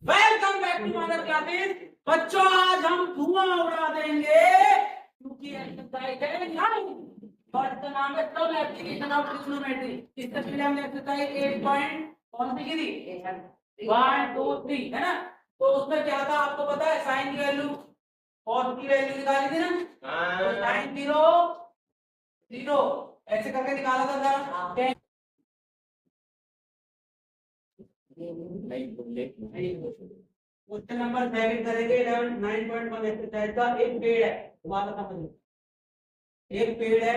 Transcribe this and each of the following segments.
Welcome back to my classes. बच्चों, आज हम धुआं उड़ा देंगे क्योंकि एक्सरसाइज है नाइन और इसका नाम है सब एप्लीकेशन ऑफ ट्रिग्नोमेट्री। इससे पहले हमने एक्सरसाइज 8 पॉइंट कौन सी की थी? 1 2 3 है ना। तो उसमें क्या था आपको पता है? साइन की वैल्यू कॉस की वैल्यू निकाली थी ना। तो साइन 0 0 ऐसे करके निकाला था सर। क्वेश्चन नंबर 7 करेंगे 11 9.1 एक्सरसाइज का। एक पेड़ है, दोबारा समझ। एक पेड़ है,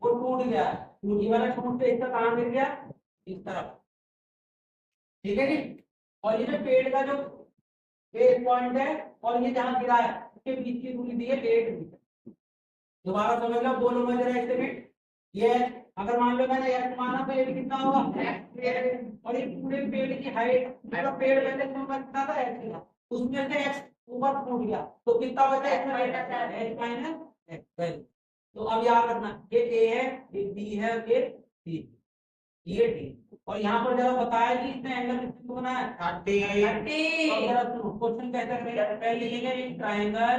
वो टूट गया। ये वाला टूट के इसका कहां गिर गया? इस तरफ। ठीक है जी। और ये जो पेड़ का जो बेस पॉइंट है और ये जहां गिरा है उसके बीच की दूरी दी है 8 मीटर। दोबारा समझ लो, दोनों में जरा एस्टिमेट। ये अगर मान लो मैंने x माना तो ये भी कितना होगा x, और ये पूरे पेड़ की हाइट, पूरा पेड़ पहले कितना था x था, उसमें से x ऊपर फूट गया तो कितना बचा? x minus x। तो अब याद रखना, ये a है, ये b है, ये c, ये d। और यहाँ पर जरा बताया कि इसने एंगल कितना बनाया है? 30। और जरा सुनो, क्वेश्चन कैसे करेंगे? पहले लिखेंगे एक ट्रायंगल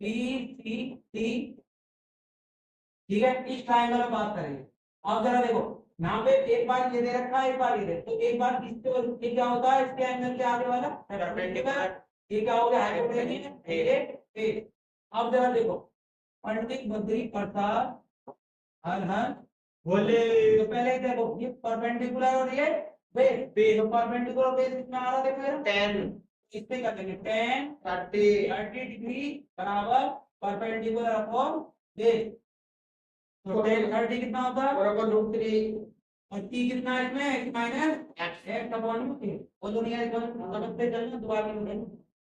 BCD। ठीक है, इस ट्रायंगल में बात करेंगे। अब जरा देखो, यहाँ पे एक बार ये दे रखा है, एक बार ये दे, तो एक बार इससे ये क्या होता है? इसके एंगल के आगे वाला परपेंडिकुलर। ये क्या हो गया? Hypotenuse A. अब जरा देखो, पंडित बद्री प्रसाद हर हर बोले। तो पहले देखो, ये परपेंडिकुलर और ये बेस। तो परपेंडिकुलर बेस कितना आ रहा है? देखो 10। इससे कर लेंगे 10 30 डिग्री बराबर परपेंडिकुलर अपॉन बेस। तो टेन 30 कितना होता है? बराबर √3। और t कितना है इसमें? x माइनस x अपॉन में। वो दोनों ये समझते चलना, दोबारा नहीं होगा।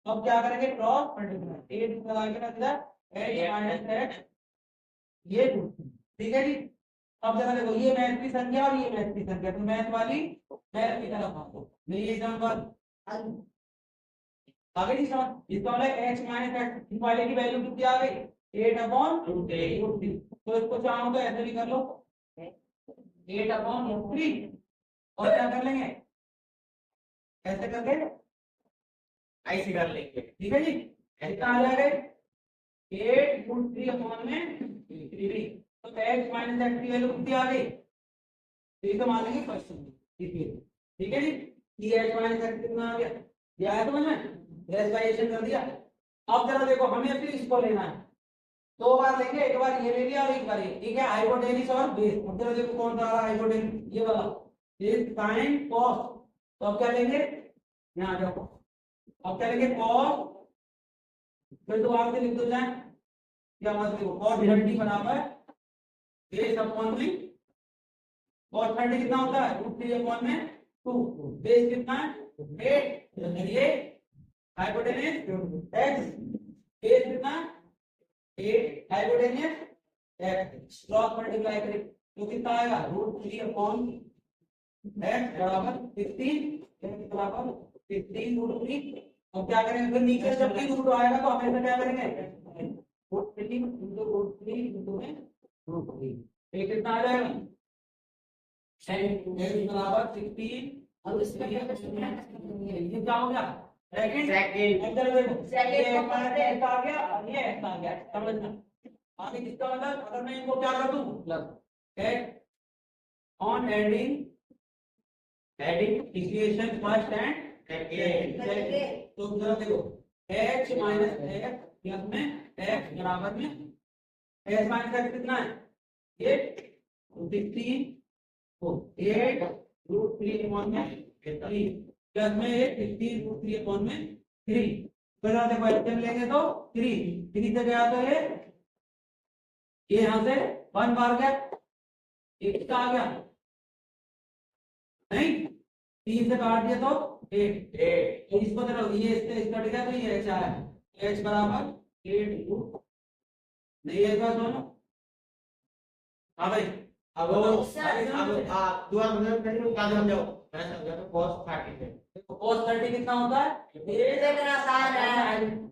अब क्या करेंगे? क्रॉस मल्टीप्लाई 8 लगा के रख दिया x माइनस x, ये √3। ठीक है जी। अब जरा देखो, ये मैथ की संख्या और ये मैथ की संख्या, तो मैथ वाली मैथ की तरफ आओ। मेरी एग्जाम पर आगे नहीं समझ, इसका मतलब x माइनस x वाले की वैल्यू कितनी आ गई? 8 अपॉन √3। तो इसको चाहो तो ऐसे भी कर लो, 8 अपॉन √3। और क्या कर लेंगे? ऐसे करके ऐसे कर लेंगे। ठीक है जी। कितना आ जाएगा? 8 √3 अपॉन में 3। तो x माइनस x की वैल्यू कितनी आ गई? तो इसे मान लेंगे क्वेश्चन। ठीक है जी। ये x माइनस x कितना आ गया? ये आया समझ में? रेशनलाइजेशन कर दिया। अब जरा देखो, हमें फिर इसको लेना है। दो बार लेंगे, एक बार ये ले लिया और एक बार ये। ठीक है, हाइपोटेन्यूज और बेस। अब जरा देखो कौन सा आ रहा है हाइपोटेन्यूज? ये वाला, ये साइन कॉस। तो अब क्या लेंगे? यहाँ आ जाओ। अब क्या लेंगे? कॉस। फिर दोबारा से लिख दो जाए, क्या बात देखो, कॉस 30 बराबर बेस अपॉन में कॉस 30 कितना होता है? √3 अपॉन में 2। बेस कितना है? 8। ये हाइपोटेन्यूज x, बेस कितना? 8 हाइपोटेन्यूज x। क्रॉस मल्टीप्लाई करें तो कितना आएगा? √3 अपॉन x बराबर 15। x बराबर 15 √3। अब क्या करेंगे? फिर नीचे जब भी रूट आएगा तो हमेशा क्या करेंगे? √3 में √3। ये कितना आ जाएगा? x बराबर 16। अब इसमें क्या करेंगे? ये क्या हो गया? सेकंड इधर देखो, ये x आ गया और ये x आ गया। समझना आगे किसका मतलब? अगर मैं इनको क्या कर दूं? मतलब x on heading equation first and second. तो जरा देखो, x माइनस x प्लस में x बराबर में x माइनस x कितना है? 8 16 तो 8 √3 अपॉन में 3 प्लस में 8 16 √3 अपॉन में 3। फिर देखो एचएम लेंगे तो 3 से गया तो ये यहां से 1 बार गया, एक कितना आ गया? नहीं, 3 से काट दिया तो 8। इसको देखो, ये इससे कट गया तो ये h आया। h बराबर 8 नहीं है दोनों। हाँ भाई, अब आप दुआ मतलब करके क्या समझाओ? मैं समझा तो cos 30 है। तो cos 30 कितना होता है? ये देखना आसान है,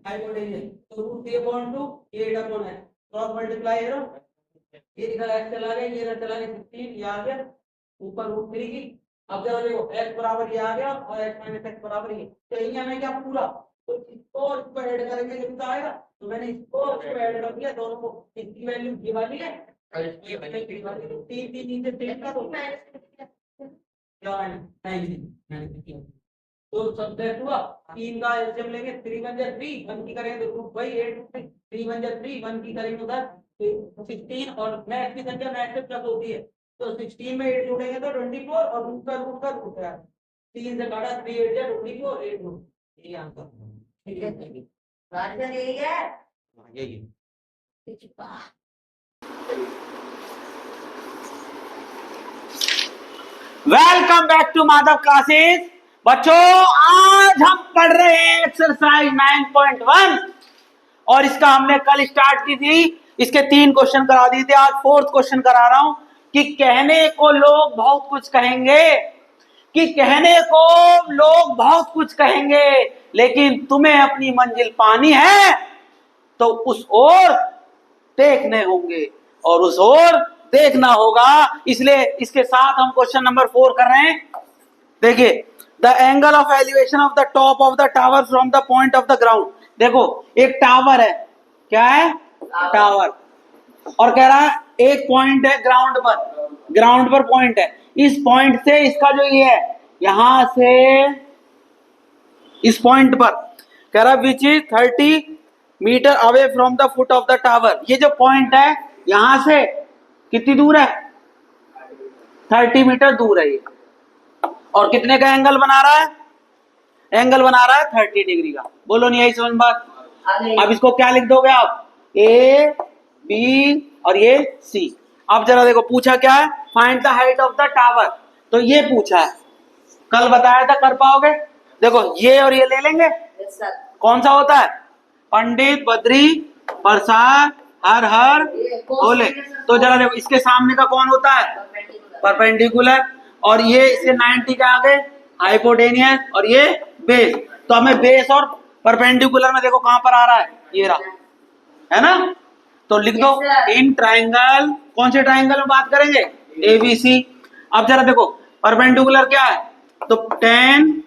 हाइपोटेन्यूज। तो √3 अपॉन 2 8 अपॉन है, क्रॉस मल्टीप्लाई करो, ये निकला x चला गया, ये चला गया 15, ये आ गया ऊपर √3 की अब जरा देखो x बराबर ये आ गया और x माइनस एक्स बराबर ये चाहिए हमें क्या पूरा, तो इसको और इसको ऐड करेंगे कितना आएगा, तो मैंने इसको और इसको ऐड कर दिया दोनों को, इसकी वैल्यू ये वाली है और इसकी वैल्यू तीन तीन नीचे तीन का तो क्या है नहीं तो सब्जेक्ट हुआ तीन का एलसीएम लेंगे 3 1 जा 3 1 की करेंगे तो रूट बाई 8 3 1 जा 3 1 की करेंगे उधर 16 और मैथ की संख्या मैथ से प्लस होती है तो 16 में 8 जोड़ेंगे तो 24 और रूट का रूट है 3 से काटा 3 8 जा 24 8 रूट ये आंसर ठीक है आंसर यही है यही welcome back to Madhav classes. बच्चों आज हम पढ़ रहे हैं एक्सरसाइज 9.1 और इसका हमने कल स्टार्ट की थी, इसके 3 क्वेश्चन करा दिए थे, आज 4th क्वेश्चन करा रहा हूं कि कहने को लोग बहुत कुछ कहेंगे, कि कहने को लोग बहुत कुछ कहेंगे लेकिन तुम्हें अपनी मंजिल पानी है तो उस ओर देखने होंगे और उस ओर देखना होगा। इसलिए इसके साथ हम क्वेश्चन नंबर 4 कर रहे हैं। देखिए the angle of elevation of the top of the tower from the point of the ground. देखो एक टावर है, क्या है टावर, और कह रहा है एक पॉइंट है ग्राउंड पर पॉइंट है, इस पॉइंट से इसका जो ये है यहां से इस पॉइंट पर कह रहा which is 30 metre away from the foot of the tower. ये जो पॉइंट है यहां से कितनी दूर है 30 मीटर दूर है ये, और कितने का एंगल बना रहा है, एंगल बना रहा है 30 डिग्री का। बोलो नहीं यही समझ बात। अब इसको क्या लिख दोगे आप, ए बी और ये सी। अब जरा देखो पूछा क्या है, find the height of the tower, तो ये पूछा है, कल बताया था कर पाओगे। देखो ये और ये ले लेंगे, कौन सा होता है पंडित बद्री प्रसाद हर हर बोले, तो जरा देखो इसके सामने का कौन होता है परपेंडिकुलर, और ये इसके 90 के आगे हाइपोटेनियस और ये बेस। तो हमें बेस और परपेंडिकुलर में देखो कहां पर आ रहा है, ये रहा है ना, तो लिख दो इन ट्राइंगल। कौन से ट्राइंगल में बात करेंगे, एबीसी। अब जरा देखो परपेंडिकुलर क्या है, तो tan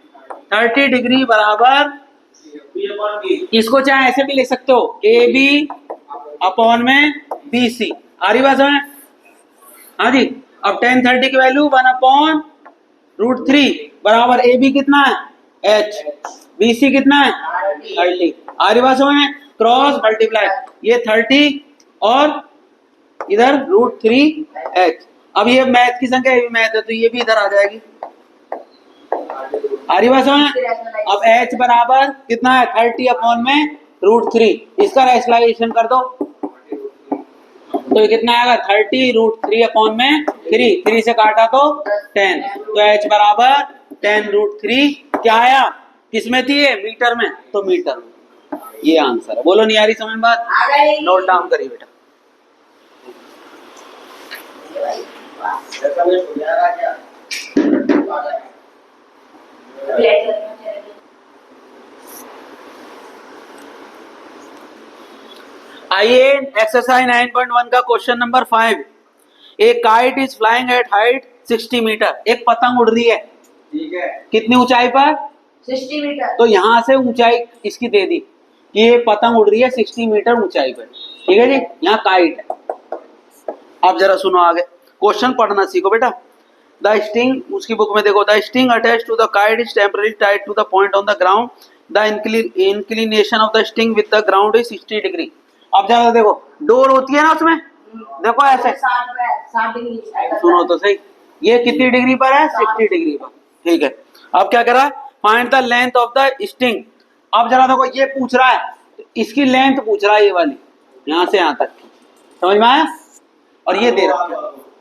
30 डिग्री बराबर, इसको चाहे ऐसे भी लिख सकते हो ए बी अपॉन में बी सी। आ रही बात समझ, हाँ जी। अब tan 30 की वैल्यू 1/√3 बराबर ए बी कितना है h, बी सी कितना है 30। आ रही बात समझ, क्रॉस मल्टीप्लाई ये 30 और इधर √3h। अब ये मैथ की संख्या, ये भी मैथ है तो ये भी इधर आ जाएगी। आ रही बात समझ। अब h बराबर कितना है 30 अपॉन में √3, इसका रैशनलाइजेशन कर दो तो ये कितना आएगा 30 √3 अपॉन में 3 से काटा तो 10, तो h बराबर 10√3 क्या आया, किसमें थी ये मीटर में, तो मीटर में, ये आंसर है। बोलो नहीं आ रही समझ बात, नोट डाउन करिए बेटा। आइए एक्सरसाइज 9.1 का क्वेश्चन नंबर 5। एक kite is flying at height 60 metre. एक पतंग उड़ रही है, ठीक है, कितनी ऊंचाई पर 60 मीटर। तो यहां से ऊंचाई इसकी दे दी कि ये पतंग उड़ रही है 60 मीटर ऊंचाई पर, ठीक है जी, यहाँ काइट है। अब जरा सुनो आगे, क्वेश्चन पढ़ना सीखो बेटा। द स्टिंग, उसकी बुक में देखो, the string attach to the kite is temporary tied to the point on the ground, the inclination of the string with the ground is 60 degree. अब जरा देखो डोर होती है ना उसमें, देखो ऐसे 60 डिग्री, सुनो तो सही, ये कितनी डिग्री पर है 60 डिग्री पर, ठीक है। अब क्या करा, find the length of the sting. अब जरा देखो ये पूछ रहा है, इसकी लेंथ पूछ रहा है, ये वाली यहां से यहां तक, समझ में आया, और ये दे रहा है।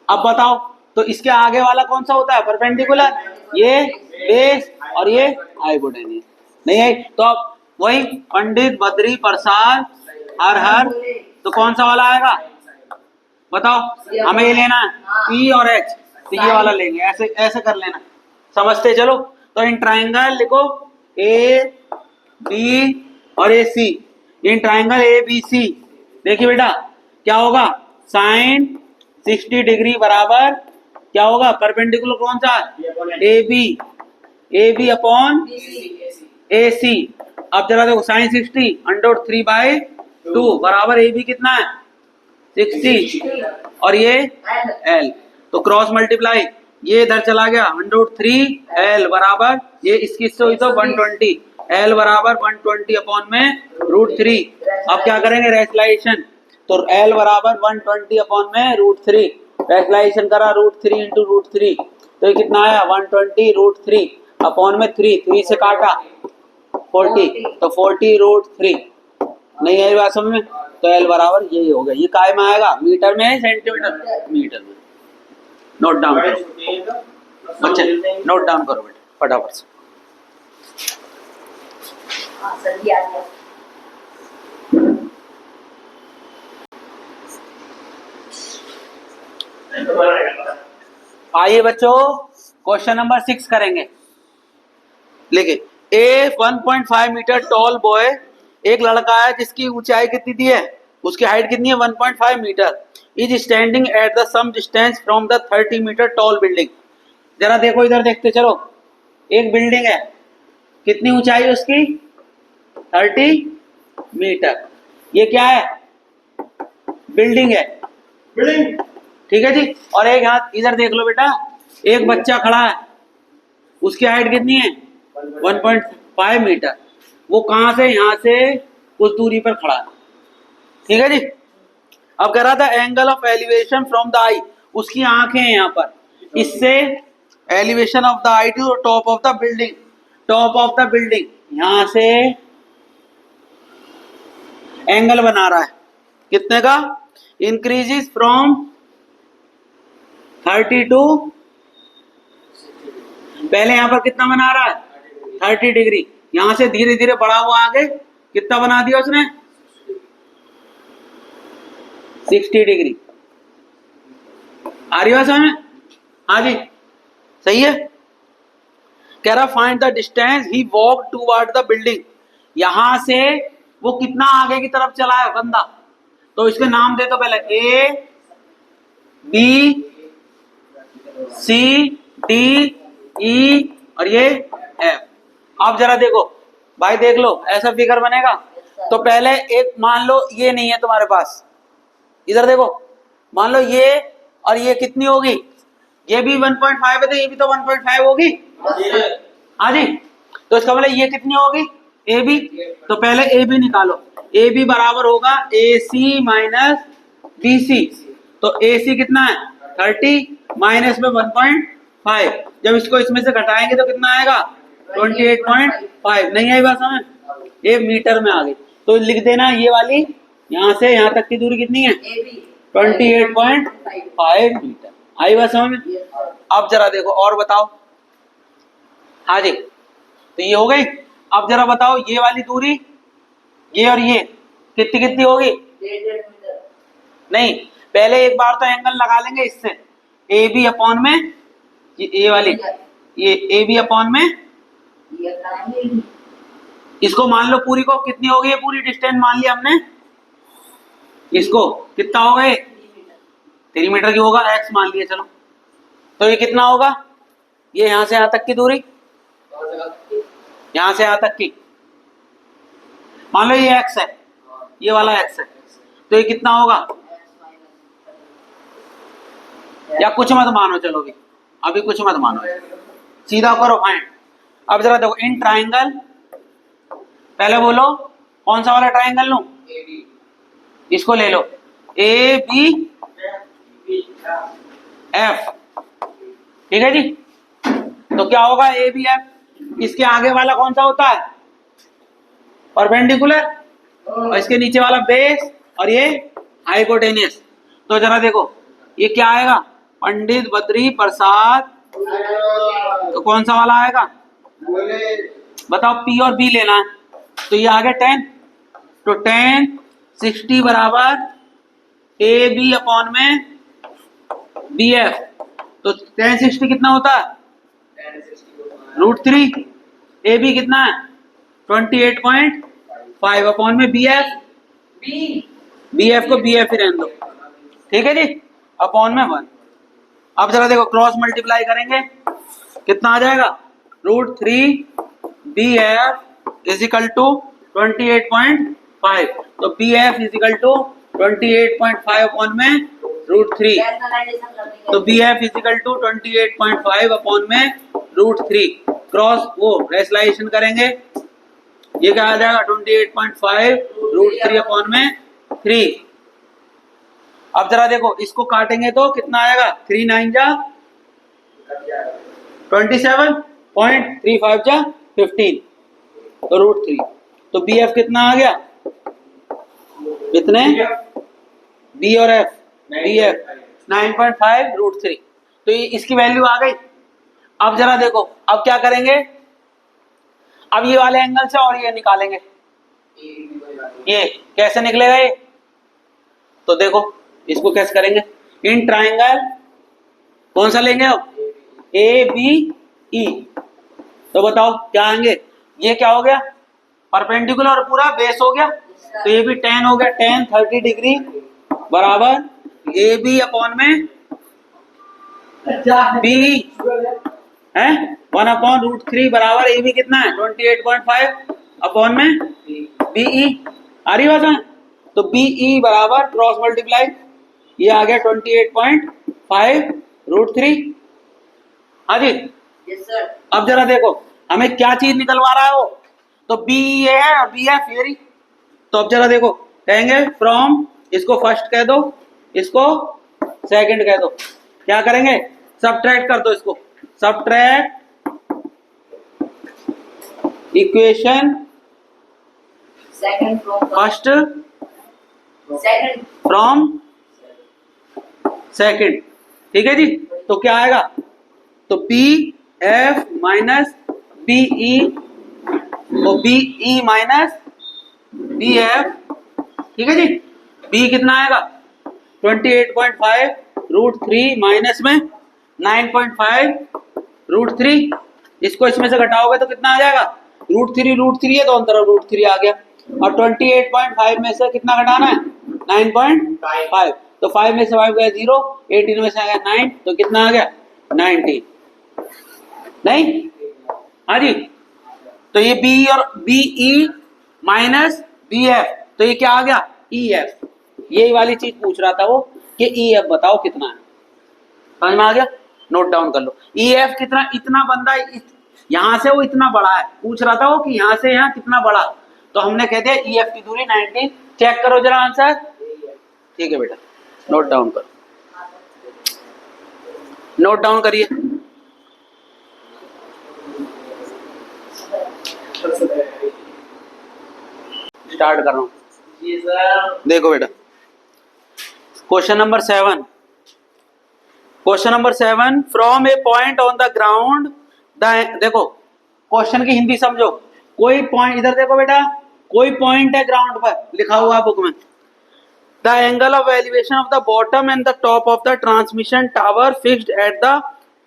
अब बताओ तो इसके आगे वाला कौन सा होता है परपेंडिकुलर, ये बेस और ये हाइपोटेन्यूज, नहीं है तो अब वही पंडित बद्री प्रसाद हर हर, तो कौन सा वाला आएगा बताओ, हमें ये लेना है P और H, तो ये वाला लेंगे, ऐसे ऐसे कर लेना, समझते चलो। तो इन ट्राइंगल लिखो A B और A C, in triangle A B C, देखिए बेटा क्या होगा, साइन 60 डिग्री बराबर क्या होगा? परपेंडिकुलर कौन सा है? ए बी अपॉन ए सी। अब जरा देखो साइन 60 √3/2 बराबर ए बी कितना है? 60 और ये एल, तो क्रॉस मल्टीप्लाई, ये इधर चला गया √3 L बराबर ये इसकी से हुई तो 120, L बराबर 120 अपॉन में √3। अब क्या करेंगे? रेशनलाइजेशन, तो L बराबर 120 अपॉन में √3, रेशनलाइजेशन करा √3 इंटू √3, तो ये कितना आया? 120 √3 अपॉन में 3 से काटा 40, तो 40 √3। नहीं है बात समझ में? तो L बराबर यही हो गया। ये काय में आएगा? मीटर में है सेंटीमीटर? मीटर में। नोट डाउन करो बच्चे, नोट डाउन करो बेटा फटाफट से। आइए बच्चों क्वेश्चन नंबर 6 करेंगे। देखिए, ए 1.5 मीटर टॉल बॉय, एक लड़का है जिसकी ऊंचाई कितनी दी है? उसकी हाइट कितनी है? 1.5 metre. Is standing at the some distance from the 30 metre tall building. जरा देखो इधर देखते चलो, एक बिल्डिंग है, कितनी ऊंचाई है उसकी? 30 मीटर। ये क्या है? बिल्डिंग है, बिल्डिंग, ठीक है जी। और एक हाथ इधर देख लो बेटा, एक बच्चा खड़ा है, उसकी हाइट कितनी है? 1.5 मीटर। वो कहां से? यहां से कुछ दूरी पर खड़ा है, ठीक है जी। अब कह रहा था angle of elevation from the eye, उसकी आंखें हैं यहाँ पर, इससे elevation of the eye to top of the building, top of the building, यहां से एंगल बना रहा है कितने का? इंक्रीजेस फ्रॉम 30 टू, पहले यहां पर कितना बना रहा है? 30 डिग्री। यहां से धीरे धीरे बढ़ा हुआ आगे कितना बना दिया उसने? 60 डिग्री। आ रही बात समझ में? हाँ जी, सही है। कह रहा find the distance he walk toward the building, यहां से वो कितना आगे की तरफ चला है बंदा, तो इसके नाम दे तो पहले ए बी सी डी ई और ये एफ। अब जरा देखो भाई, देख लो ऐसा फिगर बनेगा। तो पहले एक मान लो ये नहीं है तुम्हारे पास, इधर देखो, मान लो ये और ये कितनी होगी? ये भी 1.5 है तो ये भी तो 1.5 होगी। हाँ जी, तो इसका मतलब ये कितनी होगी? A B. तो पहले ए बी निकालो, ए बी बराबर होगा ए सी माइनस बी सी। तो ए सी कितना है? 30 माइनस में 1.5, जब इसको इसमें से घटाएंगे तो कितना आएगा? 28.5। नहीं आई बात समझ? ये मीटर में आ गई, तो लिख देना ये वाली, यहाँ से यहाँ तक की दूरी कितनी है? 28.5 मीटर। आई बात समझ में? अब जरा देखो और बताओ। हाँ जी, तो ये हो गई। अब जरा बताओ ये वाली दूरी, ये और ये कितनी कितनी होगी? नहीं, पहले एक बार तो एंगल लगा लेंगे इससे, ए बी अपॉन में ये वाली, ये ए बी अपॉन में, इसको मान लो पूरी को कितनी हो गई है? पूरी डिस्टेंस मान लिया हमने, इसको कितना होगा? ये 3 मीटर की होगा, एक्स मान लिया चलो। तो ये कितना होगा? ये यहां से यहां तक की दूरी, यहां से यहां तक की, मान लो ये एक्स है, ये वाला एक्स है, तो ये कितना होगा? या कुछ मत मानो, चलो अभी कुछ मत मानो, सीधा करो फाइंड। अब जरा देखो इन ट्राइंगल, पहले बोलो कौन सा वाला ट्राइंगल लूं? इसको ले लो, ए बी एफ, ठीक है जी। तो क्या होगा? ए बी एफ, इसके आगे वाला कौन सा होता है? परपेंडिकुलर, और इसके नीचे वाला बेस, और ये हाइपोटेनियस। तो जरा देखो ये क्या आएगा? पंडित बद्री प्रसाद, तो कौन सा वाला आएगा? बताओ, पी और बी लेना है, तो ये आ गया 10, तो 10 60 बराबर ए बी अपॉन में बी एफ। तो 10 60 कितना होता है? √3। ए बी कितना है? 28.5 अपॉन में बी एफ, बी एफ को बी एफ ही रहने दो, ठीक है जी, अपॉन में 1। अब जरा देखो क्रॉस मल्टीप्लाई करेंगे, कितना आ जाएगा, √3 BF इज इक्वल टू 28.5। तो BF is equal to 28.5 upon में √3। तो BF is equal to 28.5 upon में √3। क्रॉस वो रेशनलाइजेशन करेंगे, ये क्या आ जाएगा 28.5 √3 अपॉन में 3। अब जरा देखो इसको काटेंगे तो कितना आएगा, 3 9 जा 27.35 जा 15 तो √3। तो BF कितना आ गया, कितने, B और F, BF 9.5 √3। तो ये इसकी वैल्यू आ गई। अब जरा देखो अब क्या करेंगे, अब ये वाले एंगल से और ये निकालेंगे, ये कैसे निकलेगा ये, तो देखो इसको कैसे करेंगे, इन ट्राइंगल कौन सा लेंगे अब, ABE। तो बताओ क्या आएंगे, ये क्या हो गया परपेंडिकुलर और पूरा बेस हो गया, तो ये भी tan हो गया, tan 30 डिग्री बराबर AB अपॉन में BE है 1 अपॉन √3 बराबर AB कितना है 28.5 अपॉन में BE। आ रही बात है, तो BE बराबर क्रॉस मल्टीप्लाई, ये आ गया 28.5 √3। हाँ जी, अब जरा देखो हमें क्या चीज निकलवा रहा है वो, तो BE है और BF ये रही। तो अब जरा देखो कहेंगे फ्रॉम, इसको फर्स्ट कह दो, इसको सेकंड कह दो, क्या करेंगे सबट्रैक्ट कर दो, इसको subtract equation first from second, ठीक है जी। तो क्या आएगा, तो BF माइनस BE और BE माइनस BF, ठीक है जी। B कितना आएगा 28.5 √3 माइनस में 9.5 √3, इसको इसमें से घटाओगे तो कितना आ जाएगा, √3 है दोनों तरफ √3 आ गया, और 28.5 में से कितना घटाना है 9.5, तो 5 में से 5 गया 0, 18 में से आ गया 9, तो कितना आ गया 19, नहीं, हाँ जी। तो ये BE और BE माइनस BF, तो ये क्या आ गया EF, यही वाली चीज पूछ रहा था वो कि EF बताओ कितना है, समझ में आ गया, नोट डाउन कर लो। EF कितना, इतना बंदा यहां से वो इतना बड़ा है, पूछ रहा था वो कि यहां से यहाँ कितना बड़ा, तो हमने कह दिया EF की दूरी 19। चेक करो जरा आंसर, ठीक है बेटा, नोट डाउन करो, नोट डाउन करिए। स्टार्ट कर रहा हूं, देखो बेटा question number 7, question number 7, from A point on the ground देखो क्वेश्चन की हिंदी समझो, कोई पॉइंट, इधर देखो बेटा कोई पॉइंट है ग्राउंड पर लिखा हुआ बुक में, the angle of elevation of the bottom and the top of the transmission tower fixed at the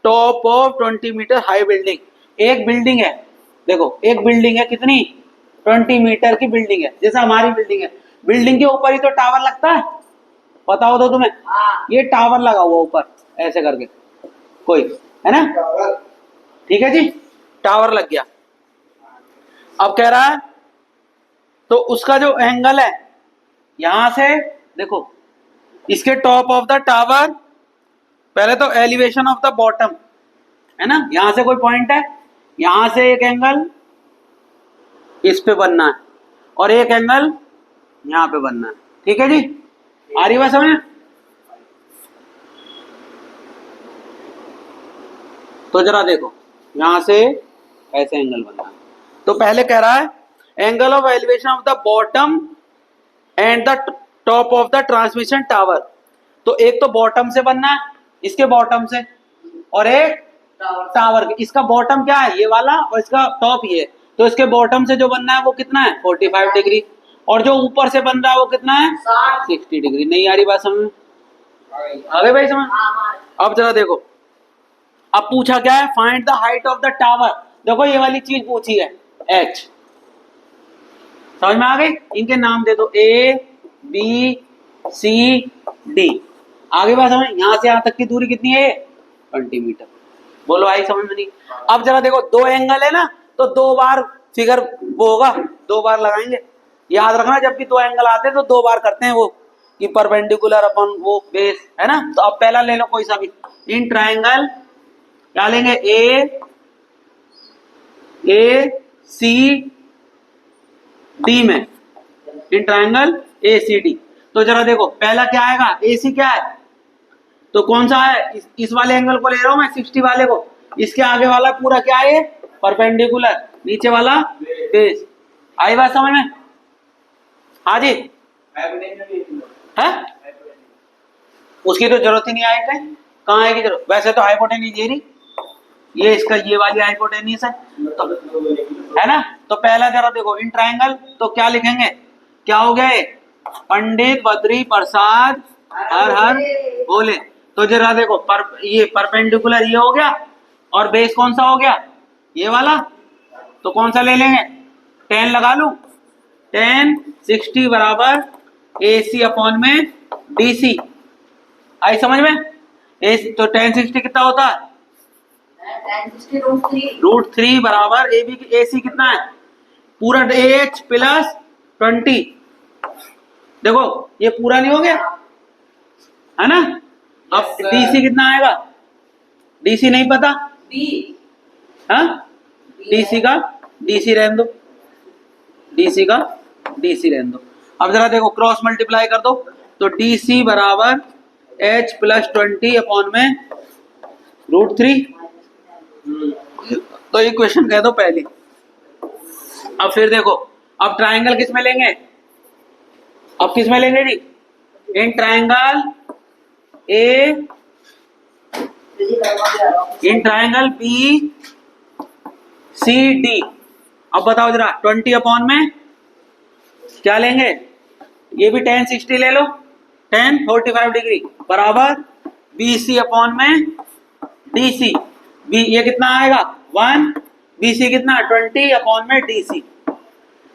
top of 20 metre high building. एक बिल्डिंग है, देखो एक बिल्डिंग है, कितनी 20 मीटर की बिल्डिंग है, जैसे हमारी बिल्डिंग है, बिल्डिंग के ऊपर ही तो टावर लगता है, पता हो तो तुम्हें, ये टावर लगा हुआ ऊपर ऐसे करके कोई है ना, ठीक है जी, टावर लग गया। अब कह रहा है तो उसका जो एंगल है यहां से देखो, इसके टॉप ऑफ द टावर, पहले तो एलिवेशन ऑफ द बॉटम है ना, यहां से कोई पॉइंट है, यहां से एक एंगल इस पे बनना है और एक एंगल यहां पे बनना है, ठीक है जी, आ रही बात समझ। तो जरा देखो यहां से ऐसे एंगल बनना है, तो पहले कह रहा है angle of elevation of the bottom and the top of the transmission tower, तो एक तो बॉटम से बनना है, इसके बॉटम से, और एक टावर, इसका बॉटम क्या है ये वाला और इसका टॉप ये, तो इसके बॉटम से जो बनना है वो कितना है 45 डिग्री, और जो ऊपर से बन रहा है वो कितना है 60 डिग्री। नहीं आ रही बात समझ, आ गई भाई समझ। अब जरा देखो, अब पूछा क्या है, find the height of the tower, देखो ये वाली चीज पूछी है H, समझ में आ गई, इनके नाम दे दो A B C D, आगे बात समझ, यहां से यहां तक की दूरी कितनी है 20 मीटर। बोलो आई समझ में नहीं? अब जरा देखो, दो एंगल है ना, तो दो बार फिगर वो होगा, दो बार लगाएंगे। याद रखना, जब भी दो एंगल आते हैं तो दो बार करते हैं वो, कि परपेंडिकुलर अपन वो बेस है ना। तो अब पहला ले लो कोई सा भी। इन ट्राइंगल क्या लेंगे? ए सी डी में, in triangle A C D. तो जरा देखो पहला क्या आएगा? ए सी क्या है? तो कौन सा है? इस वाले एंगल को ले रहा हूं मैं, 60 वाले को। इसके आगे वाला पूरा क्या है? परपेंडिकुलर। नीचे वाला बेस। आई बात समझ में? हाँ जी है? उसकी तो जरूरत ही नहीं आएगी। कहाँ आएगी जरूरत? वैसे तो हाइपोटेन्यूज ये रही, ये इसका ये वाली हाइपोटेन्यूज है, तो है ना। तो पहला जरा देखो, इन ट्राइंगल तो क्या लिखेंगे? क्या हो गया? पंडित बद्री प्रसाद हर हर बोले। तो जरा देखो, ये परपेंडिकुलर ये हो गया, और बेस कौन सा हो गया? ये वाला। तो कौन सा ले लेंगे? 10 लगा लूं। 10 60 बराबर AC अपॉन में DC। आई समझ में? तो 10 60 कितना होता है? √3 बराबर AC कितना है? पूरा AH प्लस 20। देखो ये पूरा नहीं हो गया है ना। अब DC कितना आएगा? DC नहीं पता? हाँ, DC का DC रहने दो, DC का DC रहने दो। अब जरा देखो, क्रॉस मल्टीप्लाई कर दो, तो DC बराबर H प्लस 20 अपॉन में √3। तो इक्वेशन कह दो पहली। अब फिर देखो, अब ट्राइंगल किस में लेंगे? अब किस में लेंगे जी? In triangle B C D. अब बताओ जरा, 20 अपॉन में क्या लेंगे? ये भी 10 60 ले लो, 10 45 डिग्री बराबर BC अपॉन में DC। ये कितना आएगा? 1। BC कितना? 20 अपॉन में DC।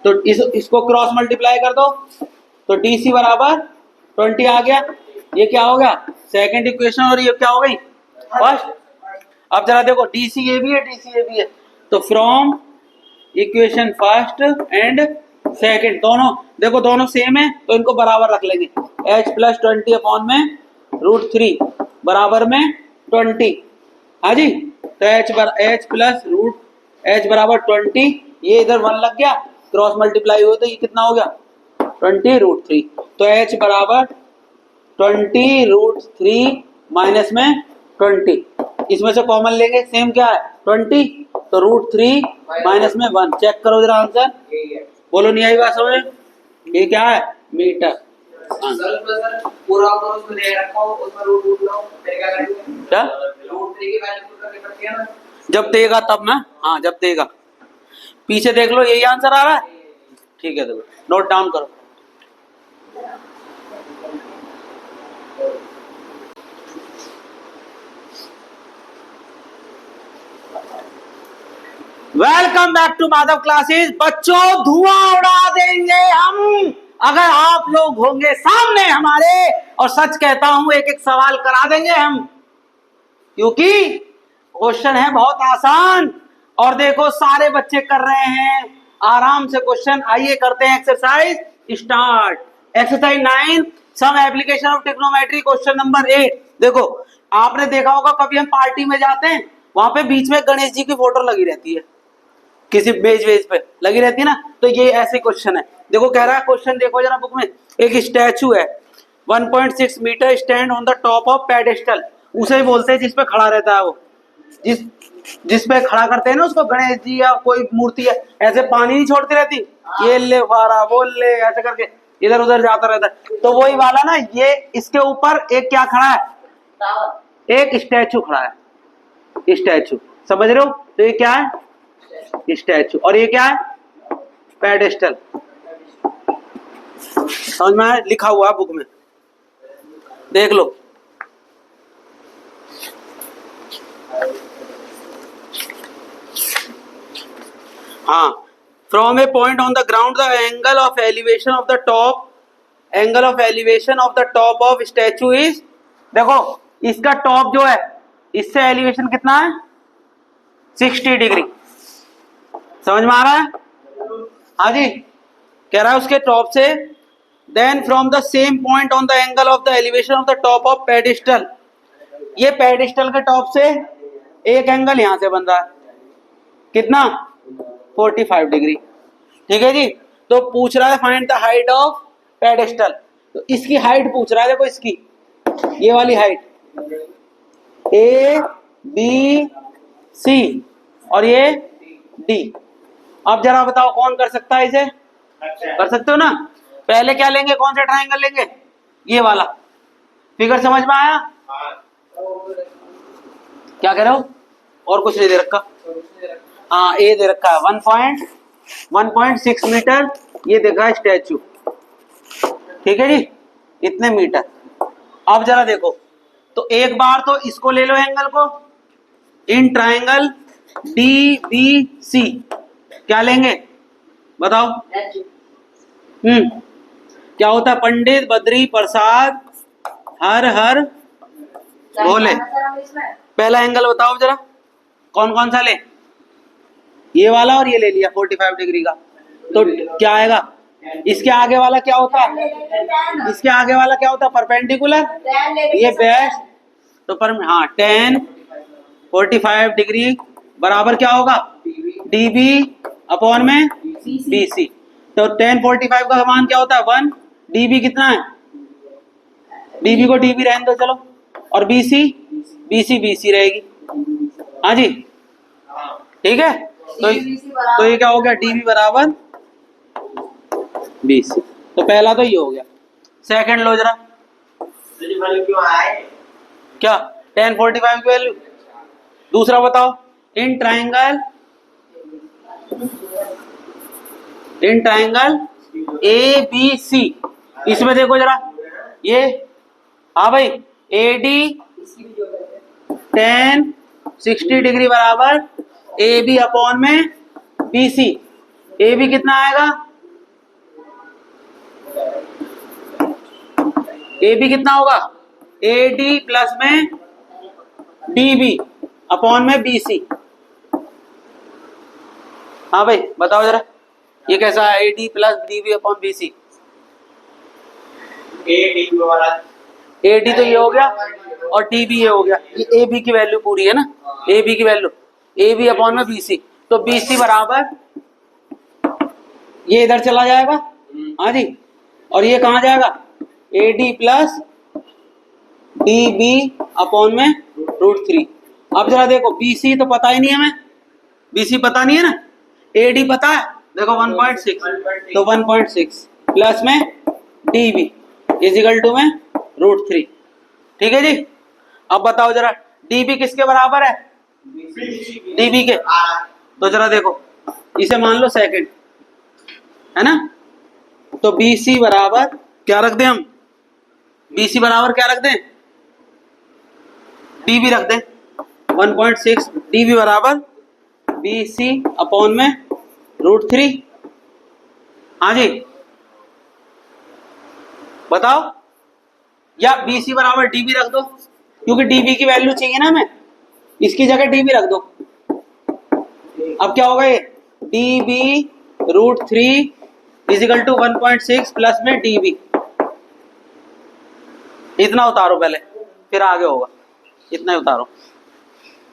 तो इसको क्रॉस मल्टीप्लाई कर दो, तो DC बराबर 20 आ गया। ये क्या हो गया? Second equation. और ये क्या हो गई? फर्स्ट। अब जरा देखो, DC ये भी है, DC ये भी है, तो from equation first and second, दोनों देखो दोनों सेम है, तो इनको बराबर रख लेंगे। H प्लस 20 अपॉन में √3 बराबर में 20। हाँ जी, तो H प्लस H बराबर 20। ये इधर 1 लग गया, क्रॉस मल्टीप्लाई हुआ तो ये कितना हो गया? 20 √3। तो H बराबर 20 √3 माइनस में 20। इसमें से कॉमन लेंगे, सेम क्या है? 20। तो √3 माइनस में 1। चेक करो जरा आंसर। बोलो नहीं आई बात समझ? ये क्या है? मीटर। पूरा उसमें दे रखा हो, उसमें रूट लो, फिर क्या करेंगे? क्या? √3 की वैल्यू पुट करनी पड़ती है ना। जब देगा तब ना। हाँ, जब देगा। पीछे देख लो, यही आंसर आ रहा है। ठीक है, देखो नोट डाउन करो। Welcome back to Madhav classes. बच्चों, धुआं उड़ा देंगे हम अगर आप लोग होंगे सामने हमारे, और सच कहता हूं एक एक सवाल करा देंगे हम, क्योंकि क्वेश्चन है बहुत आसान। और देखो सारे बच्चे कर रहे हैं आराम से क्वेश्चन। आइए करते हैं exercise start. Exercise 9, some application of trigonometry, question number 8। देखो आपने देखा होगा, कभी हम पार्टी में जाते हैं, वहां पे बीच में गणेश जी की फोटो लगी रहती है, किसी मेज वेज पे लगी रहती है ना। तो ये ऐसे क्वेश्चन है। देखो कह रहा है क्वेश्चन, देखो जरा बुक में, एक स्टैचू है 1.6 metre stand on the top of pedestal. उसे ही बोलते हैं जिस पे खड़ा रहता है वो, जिस पे खड़ा करते हैं ना उसको, गणेश जी या कोई मूर्ति है, ऐसे पानी नहीं छोड़ती रहती, ये ले फारा बोल ले ऐसे करके इधर उधर जाता रहता है। तो वही वाला ना, ये इसके ऊपर एक क्या खड़ा है? एक स्टैचू खड़ा है, स्टैचू, समझ रहे हो? तो ये क्या है? स्टैचू। और ये क्या है? पेडेस्टल। समझ में आया? लिखा हुआ है बुक में, देख लो। हाँ, from A point on the ground the angle of elevation of the top of statute is, देखो इसका टॉप जो है इससे एलिवेशन कितना है 60 डिग्री। समझ में आ रहा है? हाँ जी। कह रहा है उसके टॉप से then from the same point on the angle of the elevation of the top of pedestal, ये पेडिस्टल के टॉप से एक एंगल यहां से बन रहा है कितना 45 डिग्री। ठीक है जी। तो पूछ रहा है find the height of pedestal, तो इसकी हाइट पूछ रहा है। देखो इसकी ये वाली हाइट ए बी सी और ये डी। अब जरा बताओ कौन कर सकता है इसे? कर सकते हो ना? पहले क्या लेंगे, कौन सा ट्रायंगल लेंगे? ये वाला। फिगर समझ में आया? क्या कह रहे हो? और कुछ नहीं दे रखा? हाँ ए दे रखा है 1.6 मीटर, ये देखा है स्टैचू। ठीक है जी, इतने मीटर। अब जरा देखो, तो एक बार तो इसको ले लो एंगल को, in triangle D B C क्या लेंगे बताओ? क्या होता है? पंडित बद्री प्रसाद हर हर बोले। पहला एंगल बताओ जरा, कौन कौन सा ले? ये वाला और ये ले लिया 45 डिग्री का, तो क्या आएगा? इसके आगे वाला क्या होता है? इसके आगे वाला क्या होता है? परपेंडिकुलर, ये बेस्ट। तो पर हाँ tan 45 डिग्री बराबर क्या होगा? db अपॉन में bc। तो tan 45 का मान क्या होता है? 1। db कितना है? db को db रहने दो चलो, और bc bc रहेगी। हाँ जी, ठीक है। तो ये क्या हो गया? db बराबर bc। तो पहला तो ये हो गया। सेकंड लो जरा, क्यों आए? क्या tan 45 की वैल्यू? दूसरा बताओ, इन ट्रायंगल ए बी सी, इसमें देखो जरा ये, हाँ भाई AD tan 60 डिग्री बराबर AB अपॉन में BC। AB कितना आएगा? AB कितना होगा? AD प्लस में DB अपॉन में BC। हाँ भाई बताओ जरा, ये कैसा है? AD plus DB upon BC। AD तो ये हो गया और DB ये हो गया। ये AB की वैल्यू पूरी है ना, AB की वैल्यू AB अपॉन में BC। तो BC बराबर ये इधर चला जाएगा, हाँ जी, और ये कहाँ जाएगा? AD प्लस DB अपॉन में √3। अब जरा देखो, BC तो पता ही नहीं है हमें, BC पता नहीं है ना, AD पता है, देखो 1.6, तो 1.6 प्लस में DB इजिकल टू में √3। ठीक है जी। अब बताओ जरा DB किसके बराबर है? DB के। तो जरा देखो, इसे मान लो सेकंड है ना, तो BC बराबर क्या रख दें हम? BC बराबर क्या रख दें? DB रख दें 1.6। DB बराबर BC अपॉन में √3। हाँ जी बताओ, या BC बराबर DB रख दो, क्योंकि DB की वैल्यू चाहिए ना हमें, इसकी जगह DB रख दो। अब क्या होगा? ये DB √3 इजिकल टू 1.6 प्लस में DB। इतना उतारो पहले, फिर आगे होगा। इतना ही उतारो,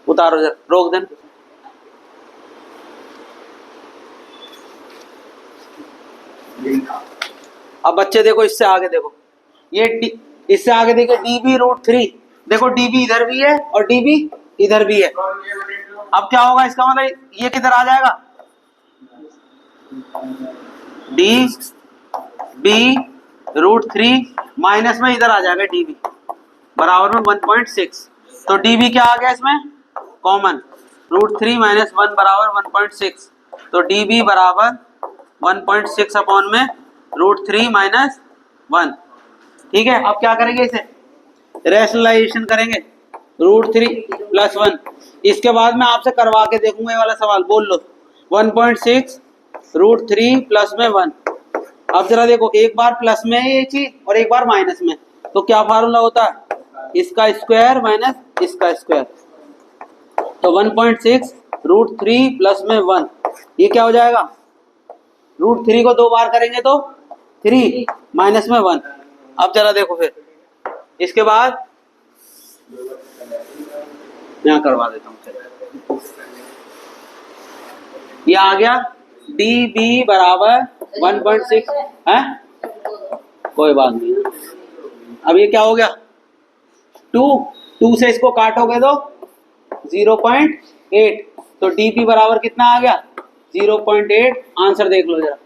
उतारो जरा, रोक देना। अब बच्चे देखो, इससे आगे देखो, ये इससे आगे देखो DB √3, देखो DB इधर भी है और DB इधर भी है। अब क्या होगा? इसका मतलब ये किधर आ जाएगा? DB √3 माइनस में इधर आ जाएगा DB बराबर में 1.6। तो DB क्या आ गया इसमें? कॉमन, √3 माइनस 1 बराबर 1.6। तो DB बराबर 1.6 अपॉन में √3 माइनस 1। ठीक है। अब क्या करेंगे? इसे रैशनलाइजेशन करेंगे, √3 प्लस 1। इसके बाद मैं आपसे करवा के देखूंगा ये वाला सवाल, बोल लो 1.6 √3 प्लस में 1। अब जरा देखो, एक बार प्लस में है ये चीज और एक बार माइनस में, तो क्या फार्मूला होता है? इसका स्क्वायर माइनस इसका स्क्वायर, तो 1.6 √3 प्लस में 1, ये क्या हो जाएगा? √3 को 2 बार करेंगे तो 3 माइनस में 1। अब जरा देखो फिर इसके बाद यहाँ करवा देता हूँ, चलो ये आ गया DB बराबर 1.6 है, कोई बात नहीं है। अब ये क्या हो गया? 2 से इसको काटोगे तो 0.8, तो DP बराबर कितना आ गया? 0.8। आंसर देख लो जरा,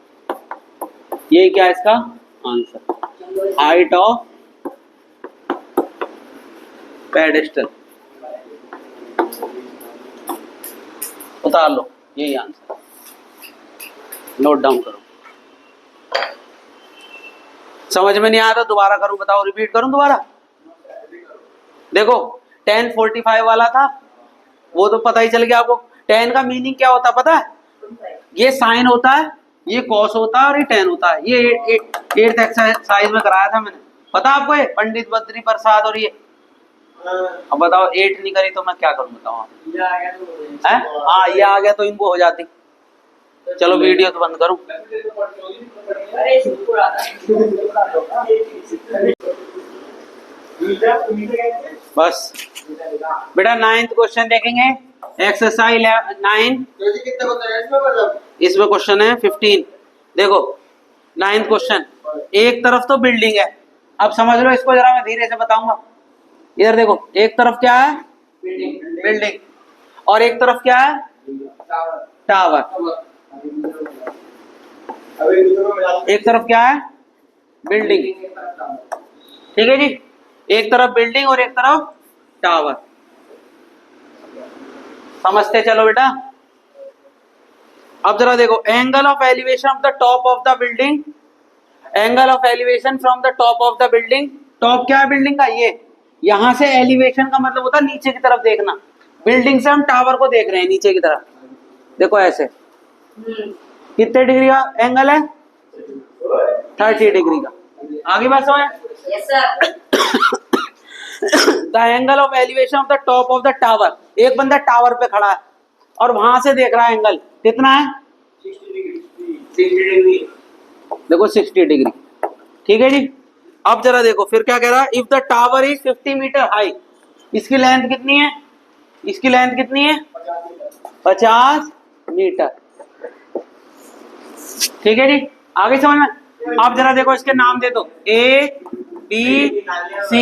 ये क्या है इसका आंसर? हाइट ऑफ पेडेस्टल, उतार लो, यही आंसर, नोट डाउन करो। समझ में नहीं आया तो दोबारा करूं? बताओ, रिपीट करूं दोबारा? देखो 1045 वाला था वो तो पता ही चल गया आपको। 10 का मीनिंग क्या होता है पता है? ये साइन होता है, ये कॉस होता है और ये टेन होता है। ये 8th एक्सरसाइज में कराया था मैंने, पता आपको? ये पंडित बद्री प्रसाद। और ये अब बताओ 8 नहीं करी तो मैं क्या करूं? बताओ आप। हाँ ये आ गया तो इनको हो जाती। चलो वीडियो तो बंद करूं। बस बेटा 9th क्वेश्चन देखेंगे, एक्सरसाइज 9। इसमें क्वेश्चन है 15। देखो 9th क्वेश्चन, एक तरफ तो बिल्डिंग है, अब समझ लो इसको जरा, मैं धीरे से बताऊंगा। इधर देखो, एक तरफ क्या है? बिल्डिंग, और एक तरफ क्या है? टावर। एक तरफ क्या है? बिल्डिंग, ठीक है जी। एक तरफ बिल्डिंग और एक तरफ टावर, समझते चलो बेटा। अब जरा देखो, angle of elevation of the top of the building, angle of elevation from the top of the building. Top क्या है बिल्डिंग का? ये यहां से एलिवेशन का मतलब होता है नीचे की तरफ देखना। बिल्डिंग से हम टावर को देख रहे हैं नीचे की तरफ, देखो ऐसे। कितने डिग्री का एंगल है? 30 डिग्री का। आगे बात समझ? Yes sir. The angle of elevation of the top of the tower, एक बंदा टावर पे खड़ा है और वहां से देख रहा है, एंगल कितना है? 60 डिग्री। देखो 60 डिग्री, ठीक है जी। अब जरा देखो फिर क्या कह रहा है? If the tower is 50 metre high, इसकी लेंथ कितनी है? इसकी लेंथ कितनी है? 50 मीटर, ठीक है जी। आगे समझ में? अब जरा देखो इसके नाम दे दो, A B C